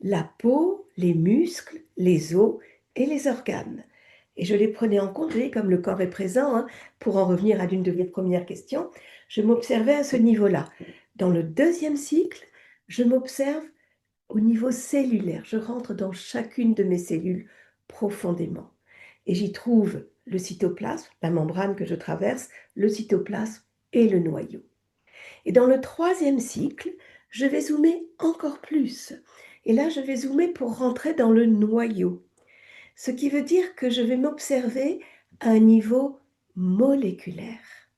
la peau, les muscles, les os et les organes. Et je les prenais en compte, vous voyez, comme le corps est présent, hein, pour en revenir à l'une de mes premières questions, je m'observais à ce niveau-là. Dans le deuxième cycle, je m'observe au niveau cellulaire. Je rentre dans chacune de mes cellules profondément. Et j'y trouve le cytoplasme, la membrane que je traverse, le cytoplasme et le noyau. Et dans le troisième cycle, je vais zoomer encore plus. Et là, je vais zoomer pour rentrer dans le noyau. Ce qui veut dire que je vais m'observer à un niveau moléculaire.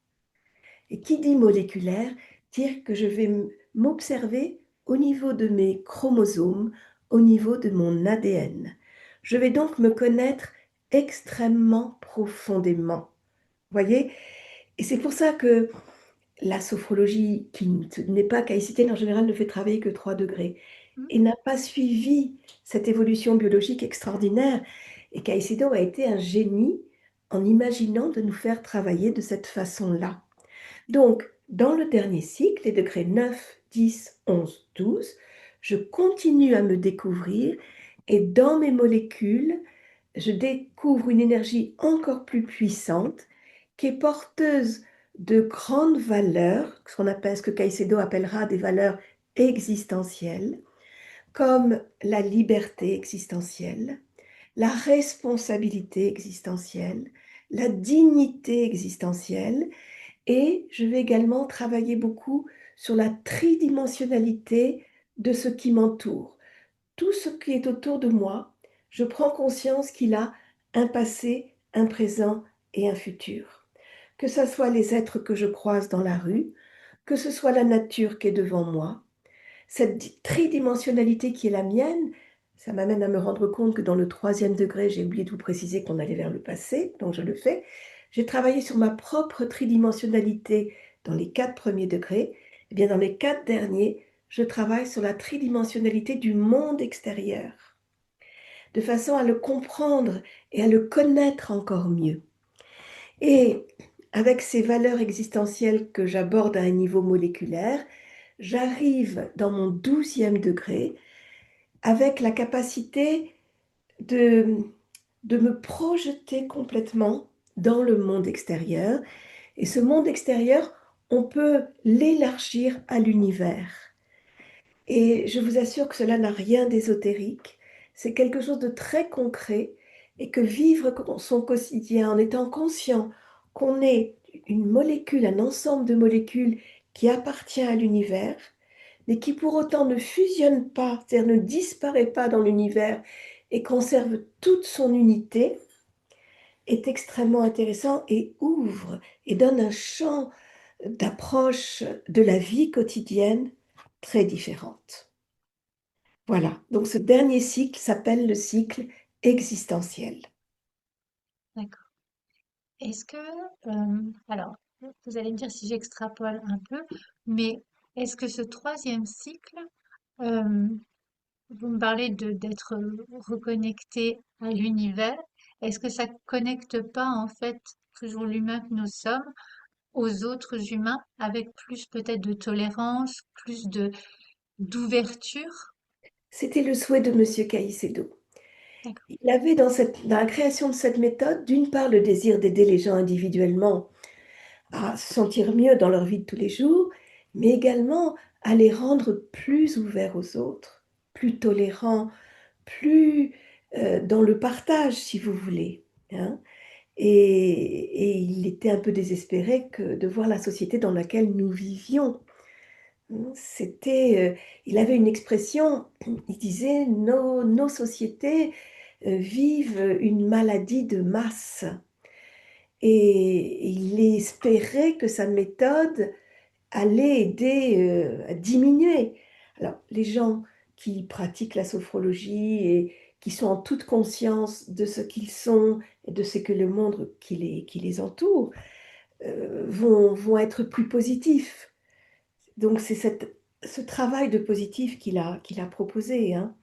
Et qui dit moléculaire, dire que je vais m'observer au niveau de mes chromosomes, au niveau de mon ADN. Je vais donc me connaître extrêmement profondément. Voyez? Et c'est pour ça que la sophrologie, qui n'est pas caïcitienne, en général ne fait travailler que 3 degrés, mhm, et n'a pas suivi cette évolution biologique extraordinaire. Et Caicedo a été un génie en imaginant de nous faire travailler de cette façon-là. Donc, dans le dernier cycle, les degrés 9, 10, 11, 12, je continue à me découvrir et dans mes molécules, je découvre une énergie encore plus puissante qui est porteuse de grandes valeurs, ce que Caicedo appellera des valeurs existentielles, comme la liberté existentielle, la responsabilité existentielle, la dignité existentielle, et je vais également travailler beaucoup sur la tridimensionnalité de ce qui m'entoure. Tout ce qui est autour de moi, je prends conscience qu'il a un passé, un présent et un futur. Que ce soit les êtres que je croise dans la rue, que ce soit la nature qui est devant moi, cette tridimensionnalité qui est la mienne, ça m'amène à me rendre compte que dans le troisième degré, j'ai oublié de vous préciser qu'on allait vers le passé, donc je le fais. J'ai travaillé sur ma propre tridimensionnalité dans les 4 premiers degrés. Et bien dans les 4 derniers, je travaille sur la tridimensionnalité du monde extérieur, de façon à le comprendre et à le connaître encore mieux. Et avec ces valeurs existentielles que j'aborde à un niveau moléculaire, j'arrive dans mon 12e degré avec la capacité de, de me projeter complètement dans le monde extérieur. Et ce monde extérieur, on peut l'élargir à l'univers. Et je vous assure que cela n'a rien d'ésotérique. C'est quelque chose de très concret et que vivre son quotidien en étant conscient qu'on est une molécule, un ensemble de molécules qui appartient à l'univers, mais qui pour autant ne fusionne pas, c'est-à-dire ne disparaît pas dans l'univers et conserve toute son unité, est extrêmement intéressant et ouvre et donne un champ d'approche de la vie quotidienne très différente. Voilà, donc ce dernier cycle s'appelle le cycle existentiel. d'accord. Est-ce que, alors, vous allez me dire si j'extrapole un peu, mais est-ce que ce troisième cycle, euh, vous me parlez d'être reconnecté à l'univers, est-ce que ça connecte pas en fait toujours l'humain que nous sommes aux autres humains avec plus peut-être de tolérance, plus de d'ouverture? C'était le souhait de Monsieur Caicedo. D'accord. Il avait dans la création de cette méthode, d'une part, le désir d'aider les gens individuellement à se sentir mieux dans leur vie de tous les jours, mais également à les rendre plus ouverts aux autres, plus tolérants, plus dans le partage, si vous voulez, hein. Et il était un peu désespéré de voir la société dans laquelle nous vivions. Il avait une expression, il disait: «Nos sociétés, vivent une maladie de masse», et il espérait que sa méthode allait aider, à diminuer. Alors les gens qui pratiquent la sophrologie et qui sont en toute conscience de ce qu'ils sont et de ce que le monde qui les entoure, vont être plus positifs. Donc c'est ce travail de positif qu'il a proposé, hein.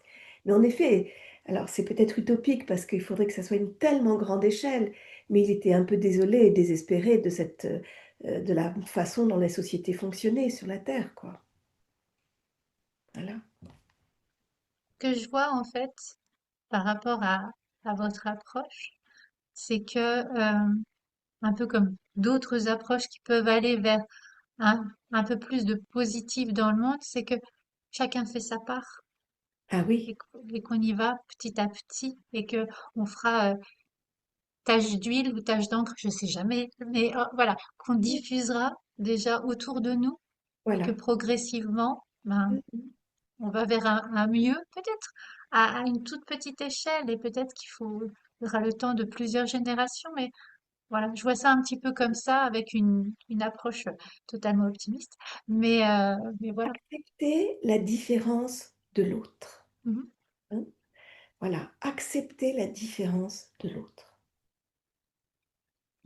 Mais en effet, alors c'est peut-être utopique parce qu'il faudrait que ça soit une tellement grande échelle, mais il était un peu désolé et désespéré de la façon dont les sociétés fonctionnaient sur la terre, quoi. Voilà. Ce que je vois en fait par rapport à votre approche, c'est que un peu comme d'autres approches qui peuvent aller vers un peu plus de positif dans le monde, c'est que chacun fait sa part Ah oui, et qu'on y va petit à petit et que on fera tache d'huile ou tache d'encre, je sais jamais, mais voilà, qu'on diffusera déjà autour de nous et que voilà. progressivement, ben, Mmh. on va vers un mieux, peut-être à une toute petite échelle et peut-être faudra le temps de plusieurs générations, mais voilà, je vois ça un petit peu comme ça avec une approche totalement optimiste, mais voilà. Accepter la différence de l'autre, Mhm. hein. Voilà, accepter la différence de l'autre.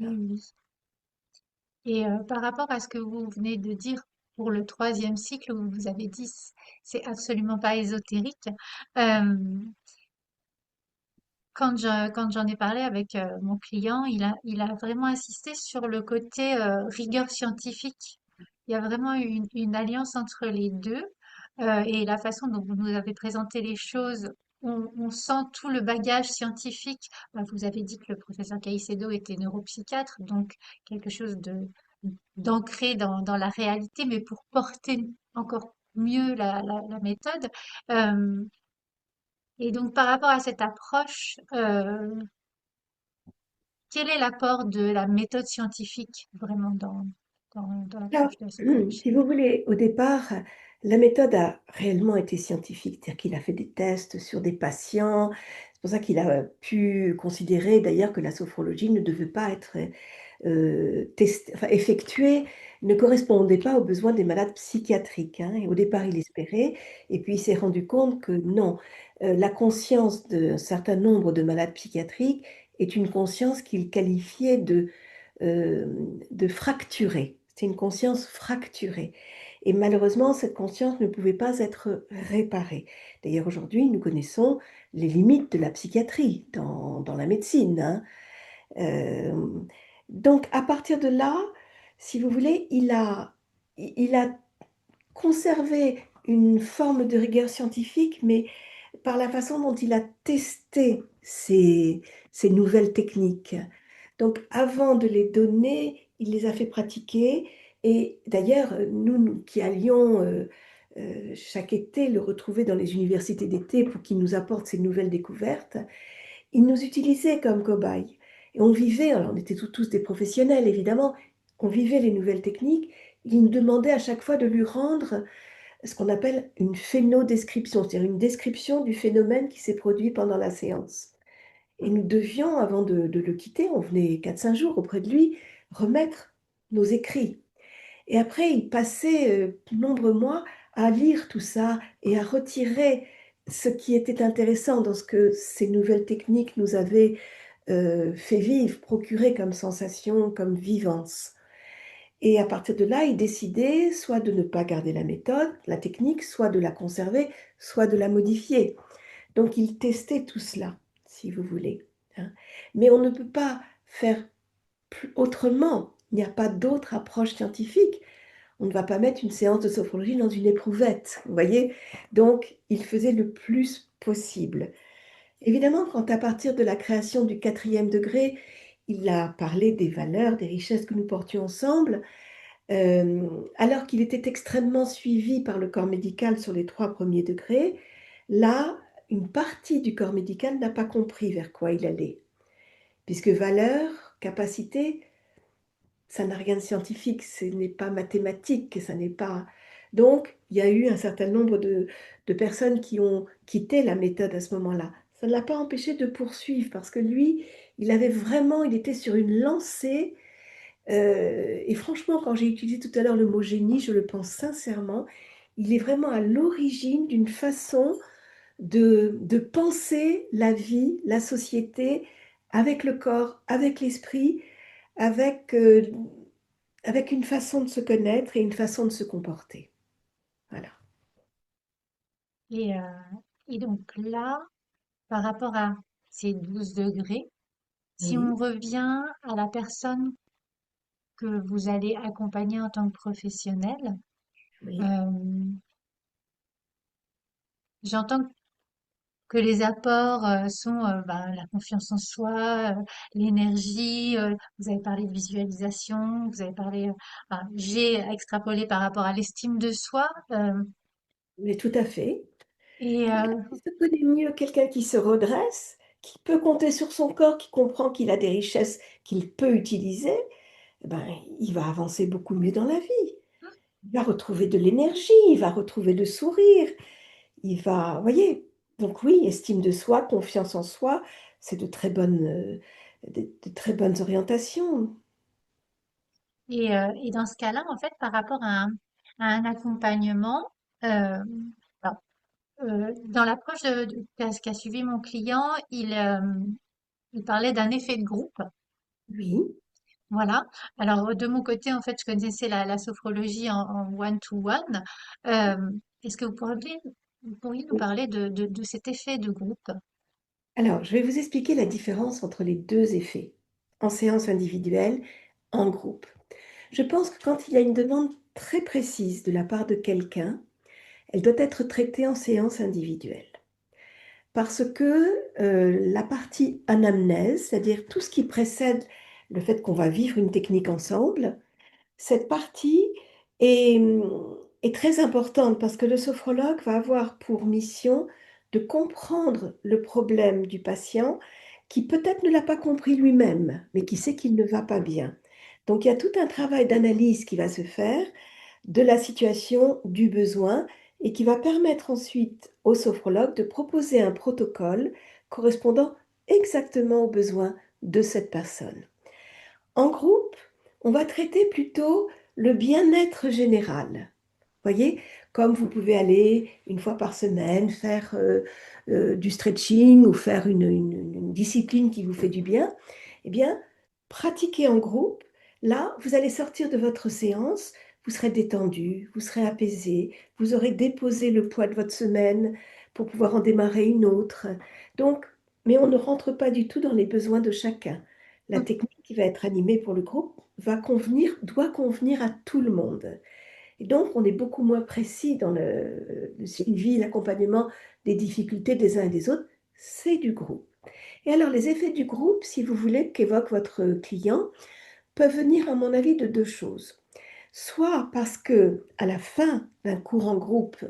Oui, oui. Et par rapport à ce que vous venez de dire pour le troisième cycle, où vous avez dit c'est absolument pas ésotérique. euh, quand j'en ai parlé avec mon client, il a vraiment insisté sur le côté rigueur scientifique. Il y a vraiment une alliance entre les deux et la façon dont vous nous avez présenté les choses, on sent tout le bagage scientifique. Bah, vous avez dit que le professeur Caicedo était neuropsychiatre, donc quelque chose d'ancré dans la réalité, mais pour porter encore mieux la méthode. Euh, et donc, par rapport à cette approche, quel est l'apport de la méthode scientifique vraiment dans Alors, l'approche de la sophrologie? si vous voulez, au départ, la méthode a réellement été scientifique, c'est-à-dire qu'il a fait des tests sur des patients. C'est pour ça qu'il a pu considérer d'ailleurs que la sophrologie ne devait pas être, enfin effectuée, ne correspondait pas aux besoins des malades psychiatriques, hein, et au départ, il espérait et puis il s'est rendu compte que non, la conscience d'un certain nombre de malades psychiatriques est une conscience qu'il qualifiait de fracturée. C'est une conscience fracturée et malheureusement, cette conscience ne pouvait pas être réparée. D'ailleurs, aujourd'hui, nous connaissons les limites de la psychiatrie dans la médecine, hein. Hem, donc à partir de là, si vous voulez, il a conservé une forme de rigueur scientifique, mais par la façon dont il a testé ces nouvelles techniques. Donc avant de les donner, il les a fait pratiquer et d'ailleurs, nous qui allions, chaque été le retrouver dans les universités d'été pour qu'il nous apporte ces nouvelles découvertes, il nous utilisait comme cobayes et on vivait, alors on était tous des professionnels évidemment, on vivait les nouvelles techniques. Il nous demandait à chaque fois de lui rendre ce qu'on appelle une phénodescription, c'est-à-dire une description du phénomène qui s'est produit pendant la séance. Et nous devions, avant de le quitter, on venait 4-5 jours auprès de lui, remettre nos écrits. Et après, il passait, de nombreux mois à lire tout ça et à retirer ce qui était intéressant dans ce que ces nouvelles techniques nous avaient, fait vivre, procuré comme sensation, comme vivance. Et à partir de là, il décidait soit de ne pas garder la méthode, la technique, soit de la conserver, soit de la modifier. Donc il testait tout cela, si vous voulez, hein. Mais on ne peut pas faire autrement. Il n'y a pas d'autre approche scientifique. On ne va pas mettre une séance de sophrologie dans une éprouvette, vous voyez? Donc il faisait le plus possible. Évidemment, quand à partir de la création du 4e degré, il a parlé des valeurs, des richesses que nous portions ensemble, alors qu'il était extrêmement suivi par le corps médical sur les 3 premiers degrés, là, une partie du corps médical n'a pas compris vers quoi il allait. Puisque valeur, capacité, ça n'a rien de scientifique, ce n'est pas mathématique, ça n'est pas Donc, il y a eu un certain nombre de personnes qui ont quitté la méthode à ce moment-là. Ça ne l'a pas empêché de poursuivre parce que lui, il était sur une lancée. Et franchement, quand j'ai utilisé tout à l'heure le mot génie, je le pense sincèrement, il est vraiment à l'origine d'une façon de penser la vie, la société, avec le corps, avec l'esprit, avec, avec une façon de se connaître et une façon de se comporter. Voilà. Et, euh, et donc là, par rapport à ces 12 degrés, si on Oui, revient à la personne que vous allez accompagner en tant que professionnel, oui. euh, j'entends que les apports sont ben, la confiance en soi, l'énergie, vous avez parlé de visualisation, vous avez parlé, enfin, j'ai extrapolé par rapport à l'estime de soi, Mais tout à fait. et Quelqu'un qui se connaît mieux, quelqu'un qui se redresse, qui peut compter sur son corps, qui comprend qu'il a des richesses qu'il peut utiliser, eh ben, il va avancer beaucoup mieux dans la vie. Il va retrouver de l'énergie, il va retrouver le sourire, il va, vous voyez. Donc oui, estime de soi, confiance en soi, c'est de très bonnes orientations. et dans ce cas-là, en fait, par rapport à un accompagnement, euh, alors, dans l'approche qu'a suivi mon client, il parlait d'un effet de groupe. Oui. Voilà. Alors, de mon côté, en fait, je connaissais la sophrologie en one-to-one. Est-ce que vous pourriez nous parler de cet effet de groupe? Alors, je vais vous expliquer la différence entre les deux effets, en séance individuelle, en groupe. Je pense que quand il y a une demande très précise de la part de quelqu'un, elle doit être traitée en séance individuelle. Parce que la partie anamnèse, c'est-à-dire tout ce qui précède le fait qu'on va vivre une technique ensemble, cette partie est, est très importante parce que le sophrologue va avoir pour mission de comprendre le problème du patient qui peut-être ne l'a pas compris lui-même, mais qui sait qu'il ne va pas bien. Donc il y a tout un travail d'analyse qui va se faire de la situation, du besoin, et qui va permettre ensuite au sophrologue de proposer un protocole correspondant exactement aux besoins de cette personne. En groupe, on va traiter plutôt le bien-être général. Voyez, comme vous pouvez aller une fois par semaine faire du stretching ou faire une discipline qui vous fait du bien, eh bien, pratiquer en groupe, là, vous allez sortir de votre séance, vous serez détendu, vous serez apaisé, vous aurez déposé le poids de votre semaine pour pouvoir en démarrer une autre. Donc, mais on ne rentre pas du tout dans les besoins de chacun. La technique qui va être animée pour le groupe va convenir, doit convenir à tout le monde. Et donc, on est beaucoup moins précis dans le suivi, l'accompagnement des difficultés des uns et des autres. C'est du groupe. Et alors, les effets du groupe, si vous voulez, qu'évoque votre client, peuvent venir, à mon avis, de deux choses. Soit parce que à la fin d'un cours en groupe,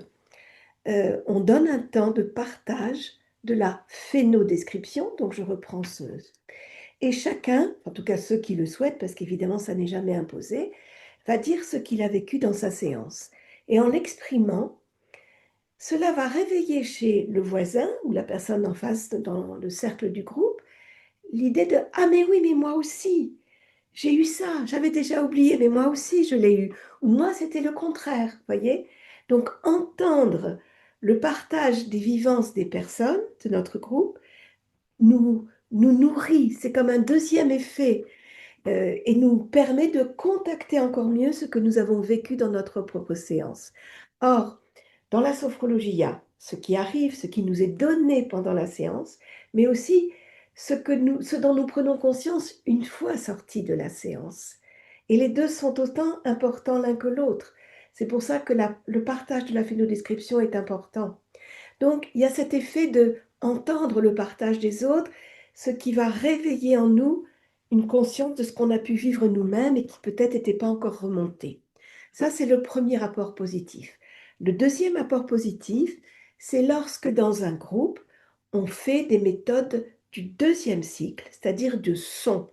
on donne un temps de partage de la phénodescription, donc je reprends ce... Et chacun, en tout cas ceux qui le souhaitent, parce qu'évidemment ça n'est jamais imposé, va dire ce qu'il a vécu dans sa séance. Et en l'exprimant, cela va réveiller chez le voisin ou la personne en face dans le cercle du groupe l'idée de ah mais oui, mais moi aussi, j'ai eu ça, j'avais déjà oublié, mais moi aussi je l'ai eu. Ou moi c'était le contraire, voyez. Donc entendre le partage des vivances des personnes de notre groupe nous nourrit, c'est comme un deuxième effet et nous permet de contacter encore mieux ce que nous avons vécu dans notre propre séance. Or, dans la sophrologie, il y a ce qui arrive, ce qui nous est donné pendant la séance, mais aussi ce dont nous prenons conscience une fois sortis de la séance. Et les deux sont autant importants l'un que l'autre. C'est pour ça que le partage de la phénodescription est important. Donc, il y a cet effet de entendre le partage des autres, ce qui va réveiller en nous une conscience de ce qu'on a pu vivre nous-mêmes et qui peut-être n'était pas encore remonté. Ça, c'est le premier rapport positif. Le deuxième apport positif, c'est lorsque dans un groupe, on fait des méthodes du deuxième cycle, c'est-à-dire de son.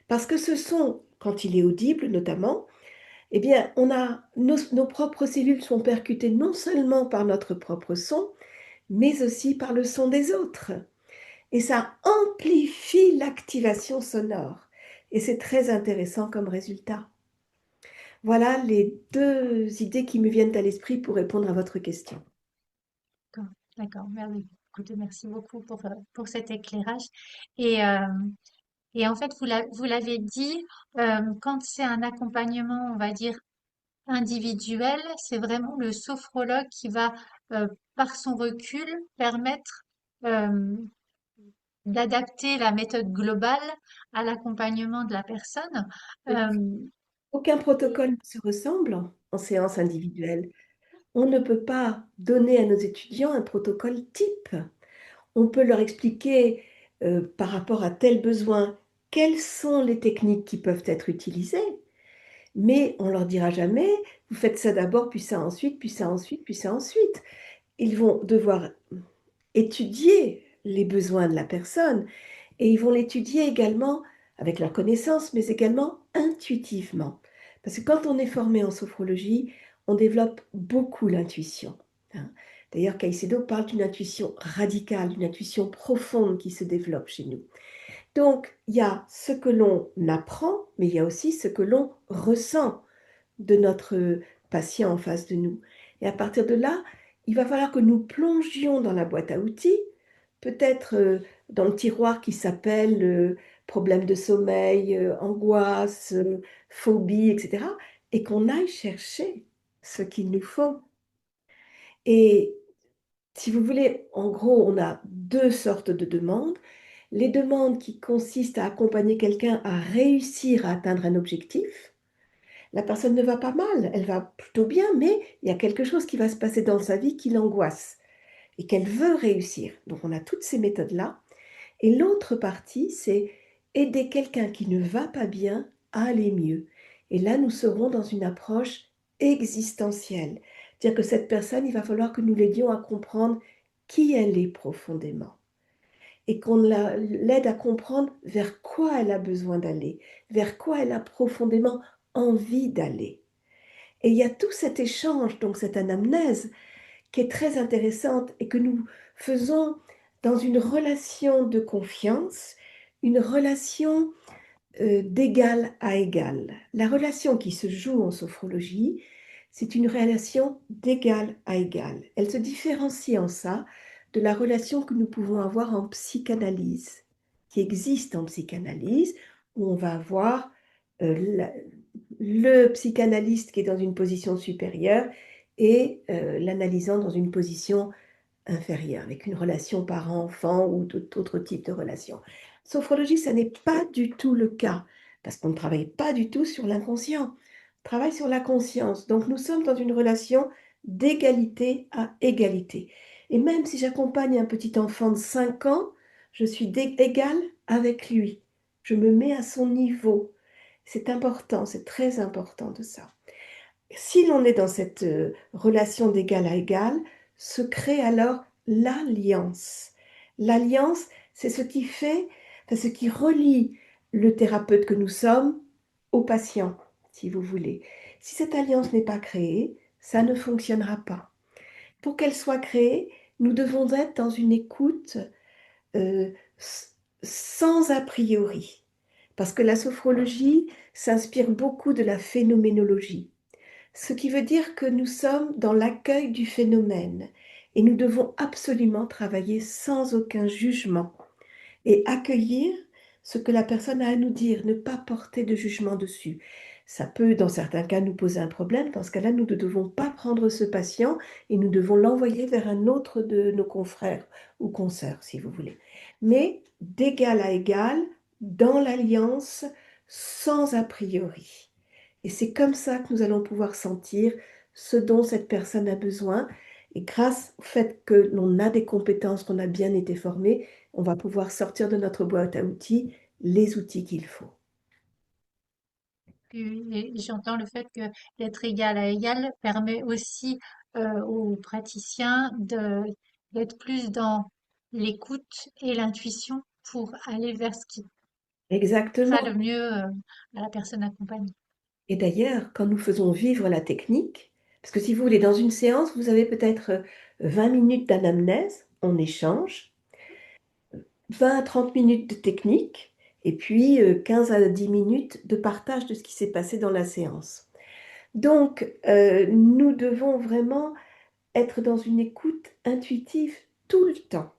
Parce que ce son, quand il est audible notamment, Eh bien, nos propres cellules sont percutées non seulement par notre propre son, mais aussi par le son des autres. Et ça amplifie l'activation sonore. Et c'est très intéressant comme résultat. Voilà les deux idées qui me viennent à l'esprit pour répondre à votre question. D'accord, d'accord. Écoutez, merci beaucoup pour cet éclairage. Et, et en fait, vous l'avez dit, quand c'est un accompagnement, on va dire, individuel, c'est vraiment le sophrologue qui va, par son recul, permettre d'adapter la méthode globale à l'accompagnement de la personne. Euh, Aucun et- protocole ne se ressemble en séance individuelle. On ne peut pas donner à nos étudiants un protocole type. On peut leur expliquer par rapport à tel besoin quelles sont les techniques qui peuvent être utilisées, mais on leur dira jamais, vous faites ça d'abord, puis ça ensuite, puis ça ensuite, puis ça ensuite. Ils vont devoir étudier les besoins de la personne et ils vont l'étudier également avec leur connaissance, mais également intuitivement. Parce que quand on est formé en sophrologie, on développe beaucoup l'intuition, hein. D'ailleurs, Caicedo parle d'une intuition radicale, d'une intuition profonde qui se développe chez nous. Donc, il y a ce que l'on apprend, mais il y a aussi ce que l'on ressent de notre patient en face de nous. Et à partir de là, il va falloir que nous plongions dans la boîte à outils, peut-être dans le tiroir qui s'appelle problème de sommeil, angoisse, phobie, etc., et qu'on aille chercher ce qu'il nous faut. Et si vous voulez, en gros, on a deux sortes de demandes. Les demandes qui consistent à accompagner quelqu'un à réussir à atteindre un objectif. La personne ne va pas mal, elle va plutôt bien, mais il y a quelque chose qui va se passer dans sa vie qui l'angoisse et qu'elle veut réussir. Donc on a toutes ces méthodes-là. Et l'autre partie, c'est aider quelqu'un qui ne va pas bien à aller mieux. Et là, nous serons dans une approche existentielle. C'est-à-dire que cette personne, il va falloir que nous l'aidions à comprendre qui elle est profondément et qu'on l'aide à comprendre vers quoi elle a besoin d'aller, vers quoi elle a profondément envie d'aller. Et il y a tout cet échange, donc cette anamnèse, qui est très intéressante et que nous faisons dans une relation de confiance, une relation d'égal à égal. La relation qui se joue en sophrologie, c'est une relation d'égal à égal. Elle se différencie en ça de la relation que nous pouvons avoir en psychanalyse, qui existe en psychanalyse, où on va avoir le psychanalyste qui est dans une position supérieure et l'analysant dans une position inférieure, avec une relation parent-enfant ou tout autre type de relation. Sophrologie, ça n'est pas du tout le cas, parce qu'on ne travaille pas du tout sur l'inconscient, on travaille sur la conscience. Donc nous sommes dans une relation d'égalité à égalité. Et même si j'accompagne un petit enfant de 5 ans, je suis égale avec lui. Je me mets à son niveau. C'est important, c'est très important de ça. Si l'on est dans cette relation d'égal à égal, se crée alors l'alliance. L'alliance, c'est ce qui fait, enfin, ce qui relie le thérapeute que nous sommes au patient, si vous voulez. Si cette alliance n'est pas créée, ça ne fonctionnera pas. Pour qu'elle soit créée, nous devons être dans une écoute euh, sans a priori, parce que la sophrologie s'inspire beaucoup de la phénoménologie. Ce qui veut dire que nous sommes dans l'accueil du phénomène et nous devons absolument travailler sans aucun jugement et accueillir ce que la personne a à nous dire, ne pas porter de jugement dessus. Ça peut, dans certains cas, nous poser un problème. Dans ce cas-là, nous ne devons pas prendre ce patient et nous devons l'envoyer vers un autre de nos confrères ou consoeurs, si vous voulez. Mais d'égal à égal, dans l'alliance, sans a priori. Et c'est comme ça que nous allons pouvoir sentir ce dont cette personne a besoin. Et grâce au fait que l'on a des compétences, qu'on a bien été formé, on va pouvoir sortir de notre boîte à outils les outils qu'il faut. et j'entends le fait que d'être égal à égal permet aussi aux praticiens d'être plus dans l'écoute et l'intuition pour aller vers ce qui sera le Exactement. mieux à la personne accompagnée. Et d'ailleurs, quand nous faisons vivre la technique, parce que si vous voulez, dans une séance, vous avez peut-être 20 minutes d'anamnèse, on échange, 20 à 30 minutes de technique, et puis 15 à 10 minutes de partage de ce qui s'est passé dans la séance. Donc, nous devons vraiment être dans une écoute intuitive tout le temps,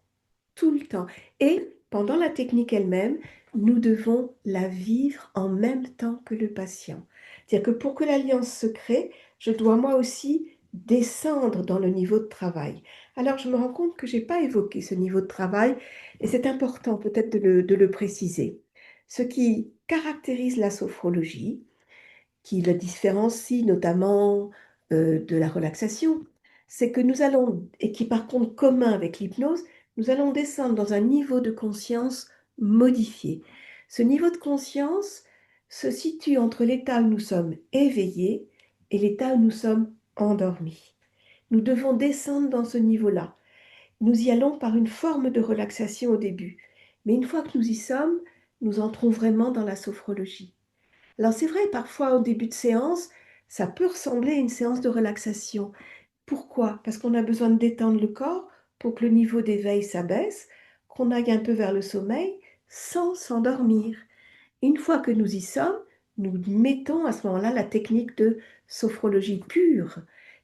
tout le temps. Et pendant la technique elle-même, nous devons la vivre en même temps que le patient. C'est-à-dire que pour que l'alliance se crée, je dois moi aussi descendre dans le niveau de travail. Alors je me rends compte que je n'ai pas évoqué ce niveau de travail et c'est important peut-être de le préciser. Ce qui caractérise la sophrologie, qui la différencie notamment de la relaxation, c'est que nous allons, et qui par contre commun avec l'hypnose, nous allons descendre dans un niveau de conscience modifié. Ce niveau de conscience se situe entre l'état où nous sommes éveillés et l'état où nous sommes endormis. Nous devons descendre dans ce niveau-là. Nous y allons par une forme de relaxation au début. Mais une fois que nous y sommes, nous entrons vraiment dans la sophrologie. Alors c'est vrai, parfois au début de séance, ça peut ressembler à une séance de relaxation. Pourquoi? Parce qu'on a besoin de détendre le corps pour que le niveau d'éveil s'abaisse, qu'on aille un peu vers le sommeil sans s'endormir. Une fois que nous y sommes, nous mettons à ce moment-là la technique de sophrologie pure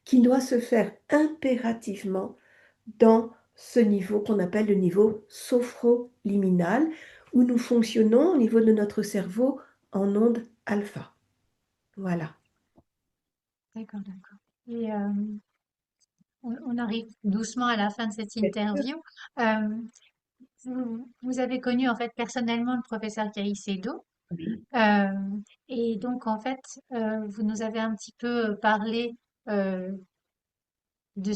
qui doit se faire impérativement dans ce niveau qu'on appelle le niveau sophroliminal, où nous fonctionnons au niveau de notre cerveau en onde alpha. Voilà. D'accord, d'accord. Et on arrive doucement à la fin de cette Bien sûr. interview. Euh, vous avez connu en fait personnellement le professeur Caicedo. Oui. euh, et donc en fait, vous nous avez un petit peu parlé euh, de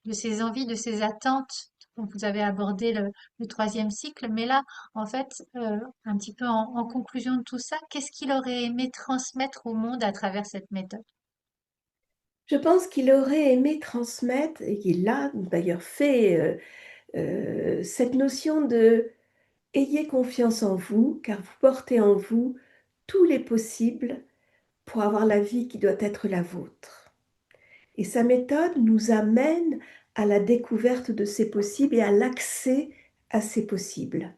de ses envies, de ses attentes. Donc, vous avez abordé le troisième cycle, mais là, en fait, un petit peu en conclusion de tout ça, qu'est-ce qu'il aurait aimé transmettre au monde à travers cette méthode? Je pense qu'il aurait aimé transmettre, et qu'il l'a d'ailleurs fait, cette notion de ayez confiance en vous, car vous portez en vous tous les possibles pour avoir la vie qui doit être la vôtre. Et sa méthode nous amène à la découverte de ces possibles et à l'accès à ces possibles.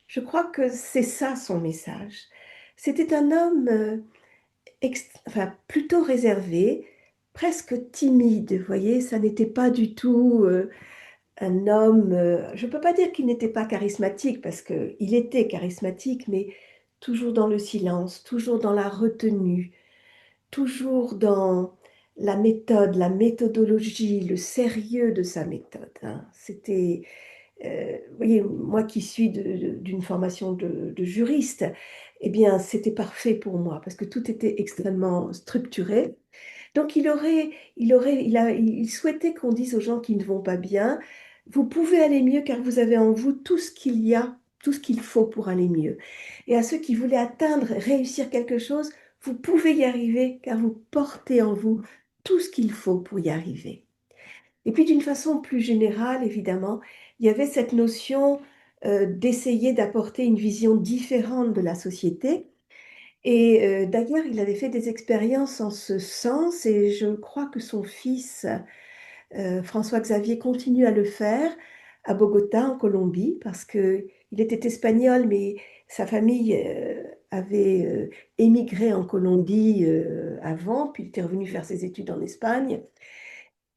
Je crois que c'est ça son message. C'était un homme enfin, plutôt réservé, presque timide, vous voyez, ça n'était pas du tout un homme, je ne peux pas dire qu'il n'était pas charismatique, parce qu'il était charismatique, mais toujours dans le silence, toujours dans la retenue, toujours dans la méthode, la méthodologie, le sérieux de sa méthode, hein. C'était, vous voyez, moi qui suis d'une formation de juriste, eh bien, c'était parfait pour moi, parce que tout était extrêmement structuré. Donc il souhaitait qu'on dise aux gens qui ne vont pas bien: «Vous pouvez aller mieux car vous avez en vous tout ce qu'il y a, tout ce qu'il faut pour aller mieux». Et à ceux qui voulaient atteindre, réussir quelque chose: «Vous pouvez y arriver car vous portez en vous tout ce qu'il faut pour y arriver». Et puis d'une façon plus générale, évidemment, il y avait cette notion, d'essayer d'apporter une vision différente de la société. Et d'ailleurs, il avait fait des expériences en ce sens et je crois que son fils, François-Xavier, continue à le faire à Bogota, en Colombie, parce qu'il était espagnol, mais sa famille, avait, émigré en Colombie, avant, puis il était revenu faire ses études en Espagne.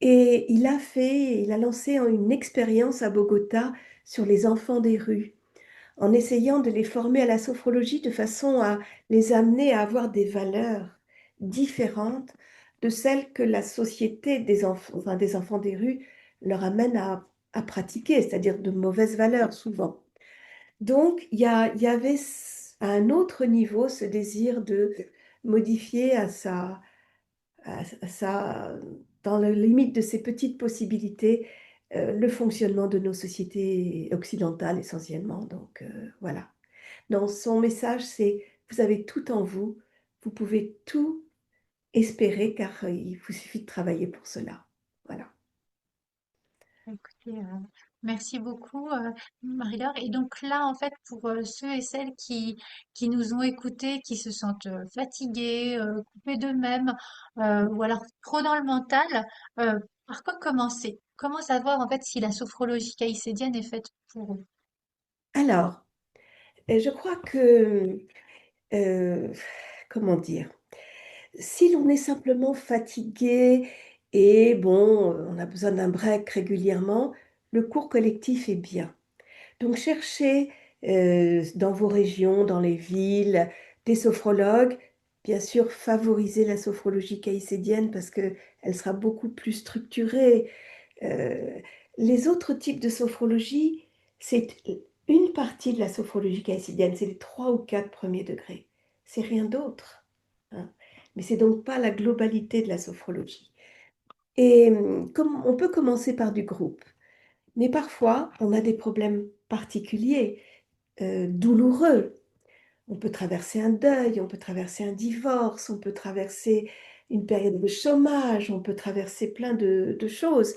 Et il a lancé une expérience à Bogota sur les enfants des rues, en essayant de les former à la sophrologie de façon à les amener à avoir des valeurs différentes de celles que la société des enfants, enfin des enfants des rues leur amène à pratiquer, c'est-à-dire de mauvaises valeurs souvent. Donc il y avait à un autre niveau ce désir de modifier à sa, dans la limite de ses petites possibilités, le fonctionnement de nos sociétés occidentales essentiellement. Donc voilà. Non, son message, c'est: vous avez tout en vous, vous pouvez tout espérer car il vous suffit de travailler pour cela. Voilà. Écoutez, merci beaucoup, Marie-Laure. Et donc là, en fait, pour ceux et celles qui nous ont écoutés, qui se sentent fatigués, coupés d'eux-mêmes, ou alors trop dans le mental, par quoi commencer? Comment savoir, en fait, si la sophrologie caïcédienne est faite pour eux? Alors, je crois que, heu, comment dire? Si l'on est simplement fatigué et bon, on a besoin d'un break régulièrement, le cours collectif est bien. Donc cherchez, dans vos régions, dans les villes, des sophrologues. Bien sûr, favorisez la sophrologie caïcédienne parce qu'elle sera beaucoup plus structurée. Heu, les autres types de sophrologie, c'est une partie de la sophrologie caïcédienne, c'est les 3 ou 4 premiers degrés. C'est rien d'autre, hein. Mais c'est donc pas la globalité de la sophrologie et comme on peut commencer par du groupe, mais parfois on a des problèmes particuliers, douloureux. On peut traverser un deuil, on peut traverser un divorce, on peut traverser une période de chômage, on peut traverser plein de choses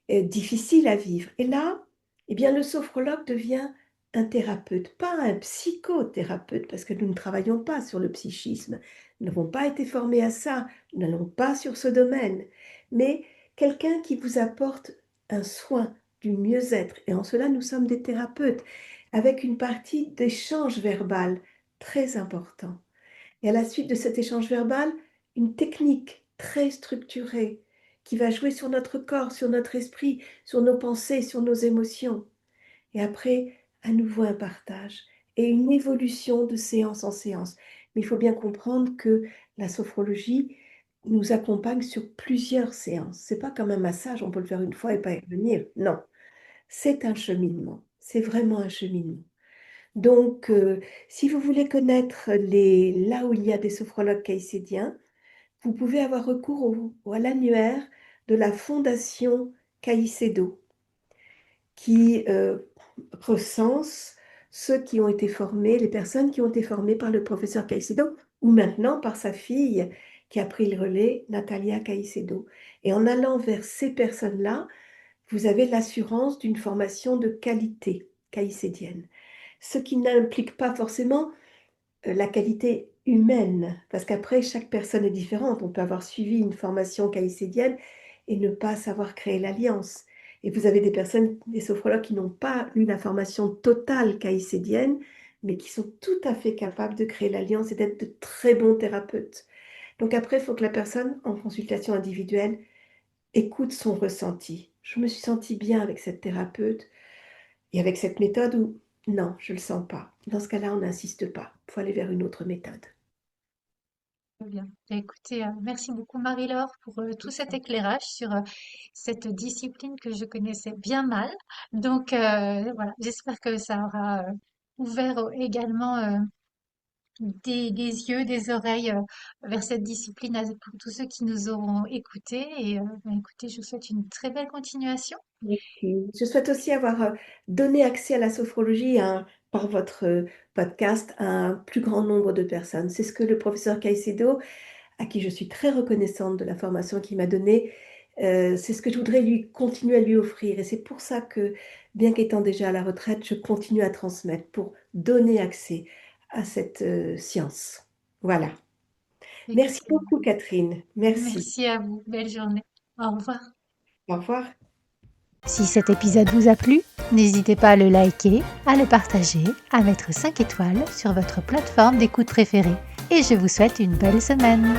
difficiles à vivre. Et là, eh bien, le sophrologue devient un thérapeute, pas un psychothérapeute, parce que nous ne travaillons pas sur le psychisme. Nous n'avons pas été formés à ça, nous n'allons pas sur ce domaine, mais quelqu'un qui vous apporte un soin, du mieux-être. Et en cela, nous sommes des thérapeutes, avec une partie d'échange verbal très important. Et à la suite de cet échange verbal, une technique très structurée qui va jouer sur notre corps, sur notre esprit, sur nos pensées, sur nos émotions. Et après, à nouveau un partage et une évolution de séance en séance. Mais il faut bien comprendre que la sophrologie nous accompagne sur plusieurs séances. C'est pas comme un massage, on peut le faire une fois et pas y revenir. Non, c'est un cheminement. C'est vraiment un cheminement. Donc, si vous voulez connaître là où il y a des sophrologues caïcédiens, vous pouvez avoir recours à l'annuaire de la Fondation Caicedo qui, recense ceux qui ont été formés, les personnes qui ont été formées par le professeur Caicedo ou maintenant par sa fille qui a pris le relais, Natalia Caicedo. Et en allant vers ces personnes-là, vous avez l'assurance d'une formation de qualité caïcédienne. Ce qui n'implique pas forcément la qualité humaine, parce qu'après, chaque personne est différente. On peut avoir suivi une formation caïcédienne et ne pas savoir créer l'alliance. Et vous avez des personnes, des sophrologues qui n'ont pas eu la formation totale caïcédienne, mais qui sont tout à fait capables de créer l'alliance et d'être de très bons thérapeutes. Donc après, il faut que la personne, en consultation individuelle, écoute son ressenti. Je me suis sentie bien avec cette thérapeute et avec cette méthode ou non, je le sens pas. Dans ce cas-là, on n'insiste pas. Il faut aller vers une autre méthode. Très bien. Bah, écoutez, merci beaucoup Marie-Laure pour tout cet éclairage sur cette discipline que je connaissais bien mal. Donc voilà, j'espère que ça aura ouvert également des yeux, des oreilles vers cette discipline pour tous ceux qui nous auront écoutés. Et bah, écoutez, je vous souhaite une très belle continuation. Merci. Je souhaite aussi avoir donné accès à la sophrologie par votre podcast à un plus grand nombre de personnes. C'est ce que le professeur Caicedo, à qui je suis très reconnaissante de la formation qu'il m'a donnée, c'est ce que je voudrais lui continuer à lui offrir. Et c'est pour ça que, bien qu'étant déjà à la retraite, je continue à transmettre pour donner accès à cette science. Voilà. Merci Écoutez, beaucoup, Catherine. Merci. merci à vous. Belle journée. Au revoir. Au revoir. Si cet épisode vous a plu, n'hésitez pas à le liker, à le partager, à mettre 5 étoiles sur votre plateforme d'écoute préférée. Et je vous souhaite une belle semaine.